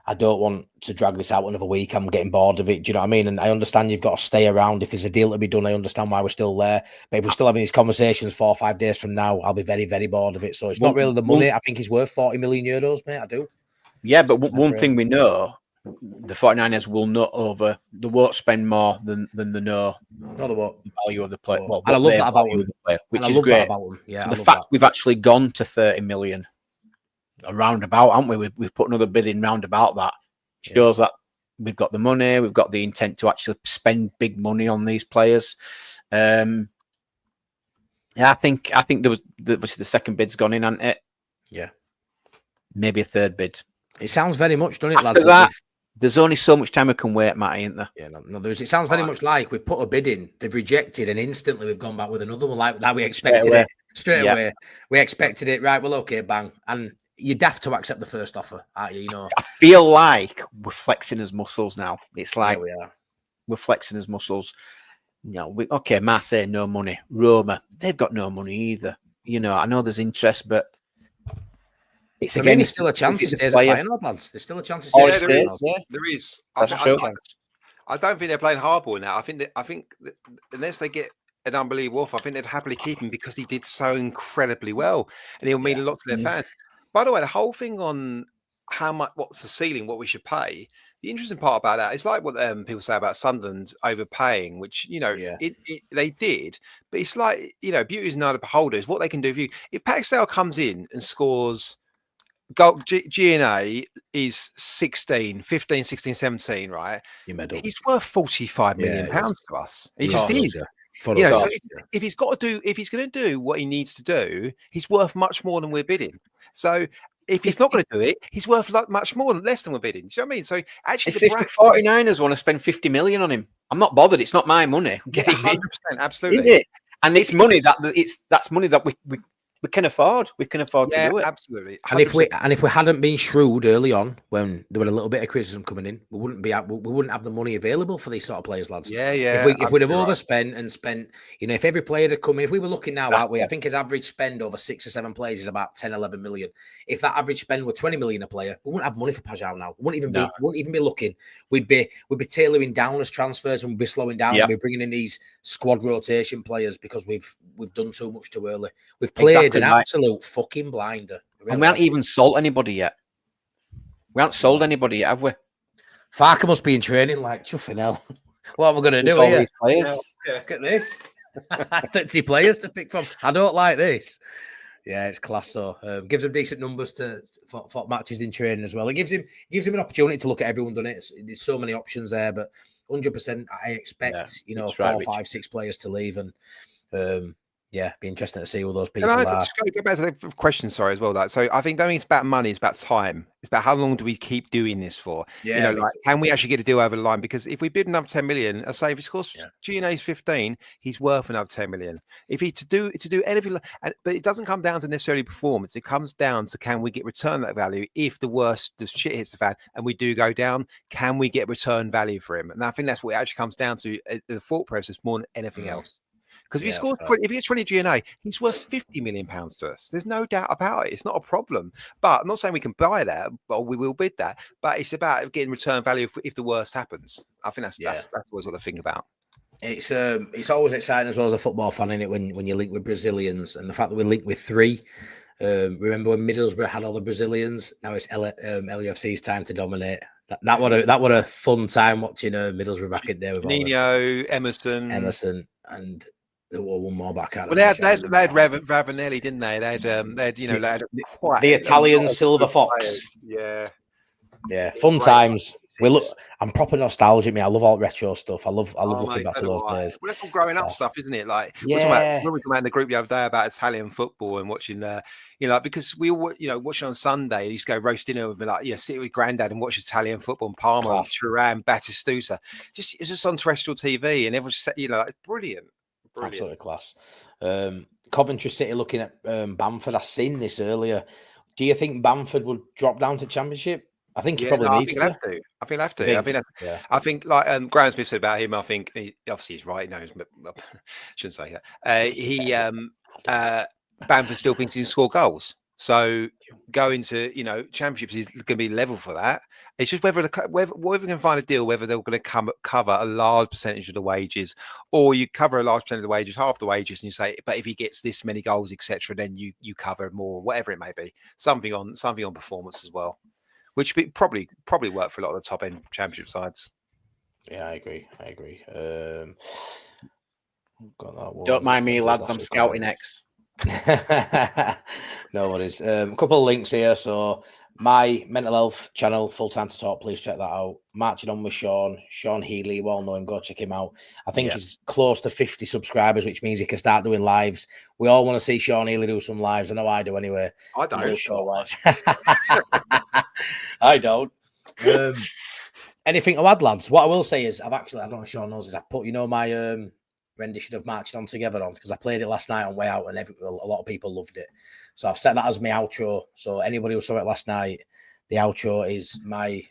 I don't want to drag this out another week. I'm getting bored of it. Do you know what I mean? And I understand you've got to stay around. If there's a deal to be done, I understand why we're still there. But if we're still having these conversations 4 or 5 days from now, I'll be very, very bored of it. So it's not really the money. I think he's worth 40 million euros, mate. I do. Yeah, but one thing we know, the 49ers will they won't spend more than the the value of the player. Well, and I love that about him. Which is great. Yeah, the fact we've actually gone to 30 million. A roundabout, haven't we? We've put another bid in roundabout that shows that we've got the money, we've got the intent to actually spend big money on these players. I think there was the second bid's gone in, hasn't it? Yeah, maybe a third bid. It sounds very much, doesn't it, lads? That, there's only so much time we can wait, Matt, ain't there? Yeah, no, there is. It sounds very much like we've put a bid in, they've rejected, and instantly we've gone back with another one, like we expected it straight away. We expected it, right? Well, okay, bang, and you'd have to accept the first offer, aren't you? I feel like we're flexing his muscles now. It's like we're flexing his muscles. Marseille, no money. Roma, they've got no money either. I know there's interest, but it's there's still a chance he stays at Feyenoord, lads. There's still a chance he stays at Feyenoord. There is. I don't think they're playing hardball now. I think that unless they get an unbelievable offer, I think they'd happily keep him because he did so incredibly well, and he'll mean a lot to their fans. By the way, the whole thing on what's the ceiling, what we should pay. The interesting part about that is like what people say about Sunderland overpaying, which they did, but it's like beauty is not a beholder. Is what they can do for you. If Paixao comes in and scores, G&A is 15, 16, 17, right? He's worth 45 million pounds to us. He just is. So if he's going to do what he needs to do, he's worth much more than we're bidding. So if he's not going to do it, he's worth much more than less than we're bidding. Do you know what I mean? So actually, if the 49ers want to spend 50 million on him, I'm not bothered. It's not my money. 100%, absolutely. Isn't it? And it's money that's money that we can afford. We can afford to do it. Absolutely. 100%. And if we hadn't been shrewd early on, when there were a little bit of criticism coming in, we wouldn't have the money available for these sort of players, lads. Yeah. If we'd have overspent and spent, if every player had come in, if we were looking now, aren't we? I think his average spend over 6 or 7 players is about 10, 11 million. If that average spend were 20 million a player, we wouldn't have money for Paixao now. We wouldn't even be looking. We'd be tailoring down as transfers, and we'd be slowing down. And we'd be bringing in these squad rotation players because we've done too much too early. We've played is an absolute fucking blinder. Really, and we haven't even sold anybody yet. We haven't sold anybody yet, have we? Farke must be in training like, chuffing hell. What am I going to do All here? these players. Yeah, look at this. 30 players to pick from. I don't like this. Yeah, it's class. So gives him decent numbers for matches in training as well. It gives him an opportunity to look at everyone done it. There's so many options there, but 100%, I expect 4, 5, 6 players to leave, and be interesting to see who those people are. Just go back to the question, sorry, as well. So I think don't think it's about money; it's about time. It's about how long do we keep doing this for? Yeah, can we actually get a deal over the line? Because if we bid another 10 million, I say if it's cost G&A's 15, he's worth another 10 million. If he to do anything, but it doesn't come down to necessarily performance. It comes down to can we get return that value if the shit hits the fan and we do go down? Can we get return value for him? And I think that's what it actually comes down to, the thought process more than anything else. Because if he scores, if he gets 20 G&A, he's worth £50 million to us. There's no doubt about it. It's not a problem. But I'm not saying we can buy that, but we will bid that. But it's about getting return value if the worst happens. I think that's always what I think about. It's always exciting as well as a football fan, isn't it, when you link with Brazilians, and the fact that we linked with 3. Remember when Middlesbrough had all the Brazilians? Now it's LUFC's time to dominate. That was a fun time watching Middlesbrough back in there with Nino, Emerson, and there was one more back. Well, they had Ravanelli, didn't they? They had quite the Italian Silver Fox. Yeah, fun times. I'm proper nostalgic, me. I love all retro stuff. I love looking back to those days. Well, that's all growing up stuff, isn't it? Like, we were talking about in the group the other day about Italian football and watching, because we all, watching on Sunday. You used to go roast dinner with sit with Grandad and watch Italian football and Parma, and Turan, Batistuta. It's just on terrestrial TV, and everyone's it's brilliant. Absolutely class. Coventry City looking at Bamford. I've seen this earlier. Do you think Bamford will drop down to Championship? I think he probably needs to. I think he'll have to. I think like Graham Smith said about him. I think obviously he's right. He knows, but shouldn't say that. Bamford still thinks he can score goals. So going to championships is going to be level for that. It's just whether we can find a deal, whether they're going to cover a large percentage of the wages, or you cover a large percentage of the wages, half the wages, and you say, but if he gets this many goals, etc., then you cover more, whatever it may be. Something on performance as well, which probably work for a lot of the top end championship sides. Yeah, I agree. Got that one. Don't mind me, lads. I'm scouting X. No worries. A couple of links here. So my mental health channel, Full Time to Talk, please check that out. Marching on with Sean Healy, you all know him, go check him out. I think he's close to 50 subscribers, which means he can start doing lives. We all want to see Sean Healy do some lives. I know I do anyway. I don't. I don't. Anything to add, lads? What I will say is I don't know if Sean knows this, I've put my rendition of Marching On Together on, because I played it last night on way out and a lot of people loved it. So I've set that as my outro. So anybody who saw it last night, the outro is my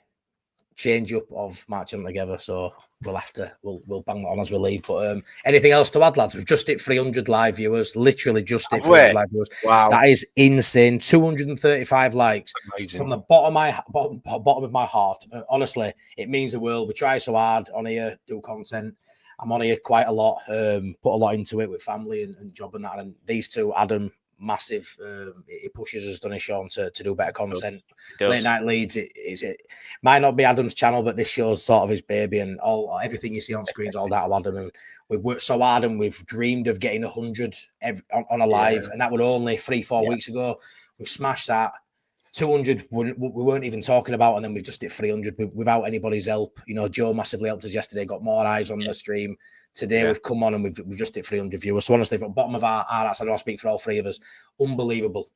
change up of Marching On Together. So we'll bang that on as we leave. But anything else to add, lads? We've just hit 300 live viewers. Literally just hit 300 live viewers. Wow, that is insane. 235 likes. Amazing. From the bottom of my heart. Honestly, it means the world. We try so hard on here, do content. I'm on here quite a lot, put a lot into it with family and job and that. And these two, Adam, massive. It pushes us, doesn't it, Sean, to do better content. Late Night Leeds, it might not be Adam's channel, but this show's sort of his baby, and everything you see on screen is all that of Adam. And we've worked so hard, and we've dreamed of getting 100 on a live, and that was only 3-4 weeks ago. We've smashed that. 200 we weren't even talking about, and then we just did 300 without anybody's help. Joe massively helped us yesterday, got more eyes on the stream. Today we've come on and we've just hit 300 viewers. So honestly, from the bottom of our hearts, I know I speak for all three of us, unbelievable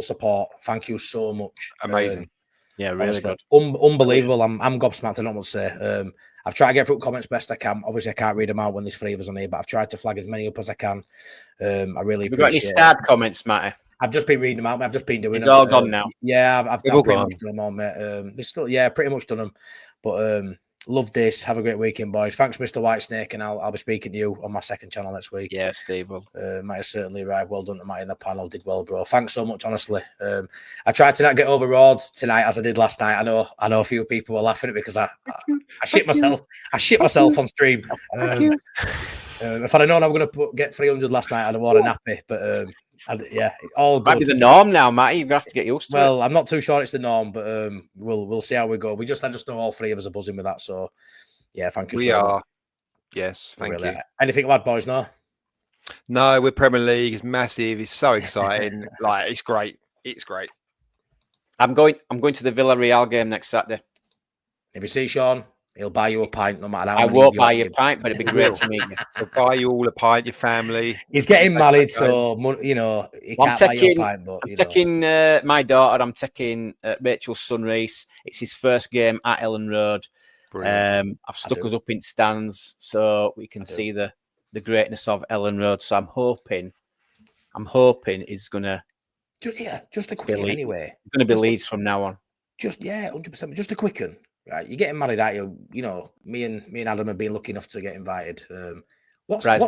support. Thank you so much. Amazing. Really honestly, good. Unbelievable. I'm gobsmacked. I don't know what to say. I've tried to get through comments best I can. Obviously, I can't read them out when there's three of us on here, but I've tried to flag as many up as I can. I really appreciate it. Have you got any sad comments, Matty? I've just been reading them out. I've just been doing it's them. All gone now. Yeah, I've pretty much done them all, mate. There's still, pretty much done them. But love this. Have a great weekend, boys. Thanks, Mr. Whitesnake, and I'll be speaking to you on my second channel next week. Yeah, Steve will. Might have certainly arrived. Well done to Matt in the panel. Did well, bro. Thanks so much, honestly. I tried to not get overawed tonight as I did last night. I know a few people were laughing at me because I shit myself. I shit myself on stream. If I'd have known I was going to get 300 last night, I'd have worn a nappy. But yeah, all good. Might be the norm now, Matty. You're going to have to get used to it. Well, I'm not too sure it's the norm, but we'll see how we go. I just know all three of us are buzzing with that. So, yeah, thank you. We are. Yes, thank you. Anything to add, boys? No? No, we're Premier League. It's massive. It's so exciting. Like, it's great. It's great. I'm going to the Villarreal game next Saturday. If you see Sean, he'll buy you a pint no matter how I won't buy you a pint, but it'd be great to meet you. He'll buy you all a pint, your family. He's getting married, so, you know, he can't buy you a pint. But, I'm taking my daughter. I'm taking Rachel's son, Reese. It's his first game at Ellen Road. I've stuck us up in stands so we can see the greatness of Ellen Road. So I'm hoping he's going to... Yeah, just a quick one anyway. It's going to be Leeds from now on. 100%. Just a quick one. Right, you're getting married, aren't you? You know, me and Adam have been lucky enough to get invited. What's crack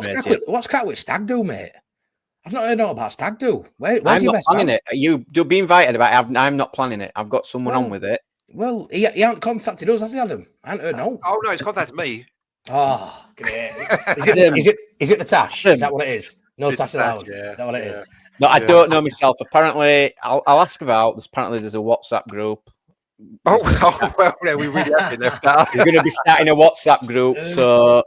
with stag do, mate? I've not heard about stag do. Where's I'm your not best planning man? it. You'll be invited, but I'm not planning it. I've got someone on with it. Well, he hasn't contacted us, has he, Adam? I haven't heard no. Oh no, he's contacted me. Oh, great. Is it the tash? Is that what it is? No tash allowed. Yeah, is that what it is? No, I don't know myself. Apparently, I'll ask about. There's a WhatsApp group. Oh well, no, we really have been left out. He's going to be starting a WhatsApp group, so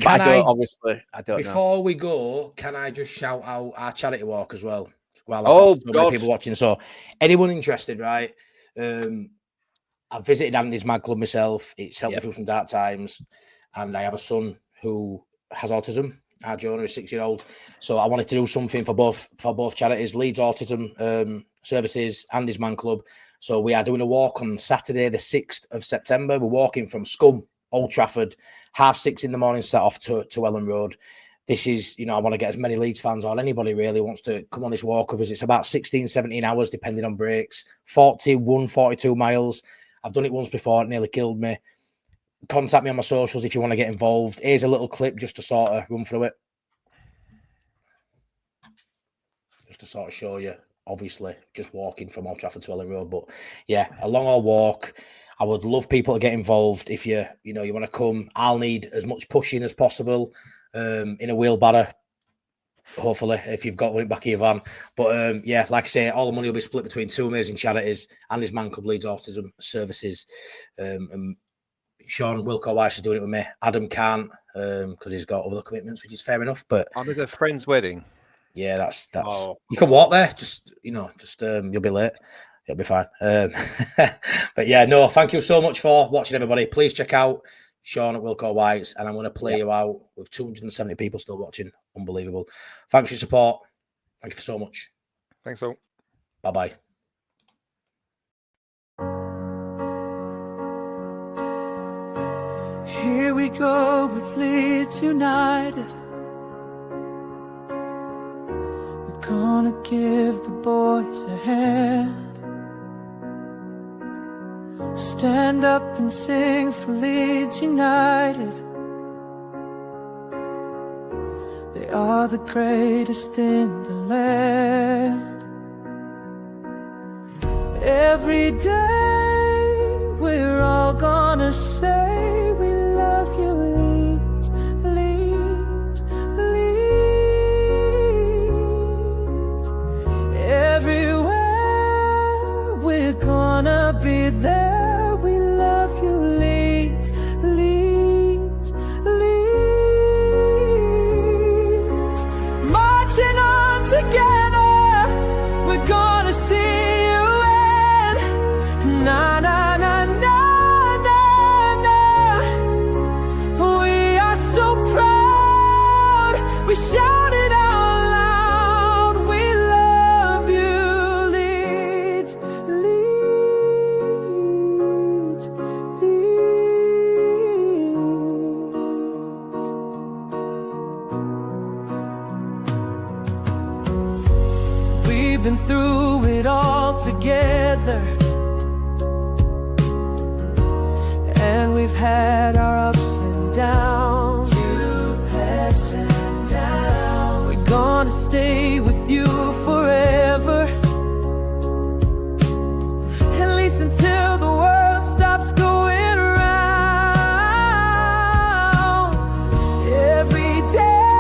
I don't know. Before we go, can I just shout out our charity walk as well? Well, God, many people watching. So, anyone interested, right? I visited Andy's Mad Club myself. It's helped me through some dark times, and I have a son who has autism. Our Jonah is 6-year-old, so I wanted to do something for both charities, Leeds Autism Services and his Man Club. So we are doing a walk on Saturday, the 6th of September. We're walking from Scum, Old Trafford, 6:30 in the morning, set off to Ellen Road. This is, I want to get as many Leeds fans or anybody really wants to come on this walk with us. It's about 16, 17 hours, depending on breaks, 41, 42 miles. I've done it once before. It nearly killed me. Contact me on my socials if you want to get involved. Here's a little clip just to sort of run through it. Just to sort of show you, obviously, just walking from Old Trafford to Ellen Road. But yeah, a long old walk. I would love people to get involved. If you want to come, I'll need as much pushing as possible in a wheelbarrow. Hopefully, if you've got one back of your van. But yeah, like I say, all the money will be split between two amazing charities and his Man Club Leeds Autism Services. And Sean WILKOWHITES is doing it with me. Adam can't because he's got other commitments, which is fair enough. But I'm at a friend's wedding. Yeah, that's. You can walk there. Just you'll be late. It'll be fine. But yeah, no. Thank you so much for watching, everybody. Please check out Sean at WILKOWHITES, and I'm going to play you out with 270 people still watching. Unbelievable. Thanks for your support. Thank you so much. Thanks all. Bye bye. Here we go with Leeds United. We're gonna give the boys a hand. Stand up and sing for Leeds United. They are the greatest in the land. Every day we're all gonna say we love you, Leeds, Leeds, Leeds. Everywhere we're gonna be there. We love you, Leeds, Leeds, Leeds. Marching on together, we're gonna see you win. Na na na na na na. We are so proud. We shout it out loud. We love you, Leeds, Leeds, Leeds. We've been through it all together, and we've had our ups and downs. Ups and downs. We're gonna stay with you forever, at least until the world stops going around. Every day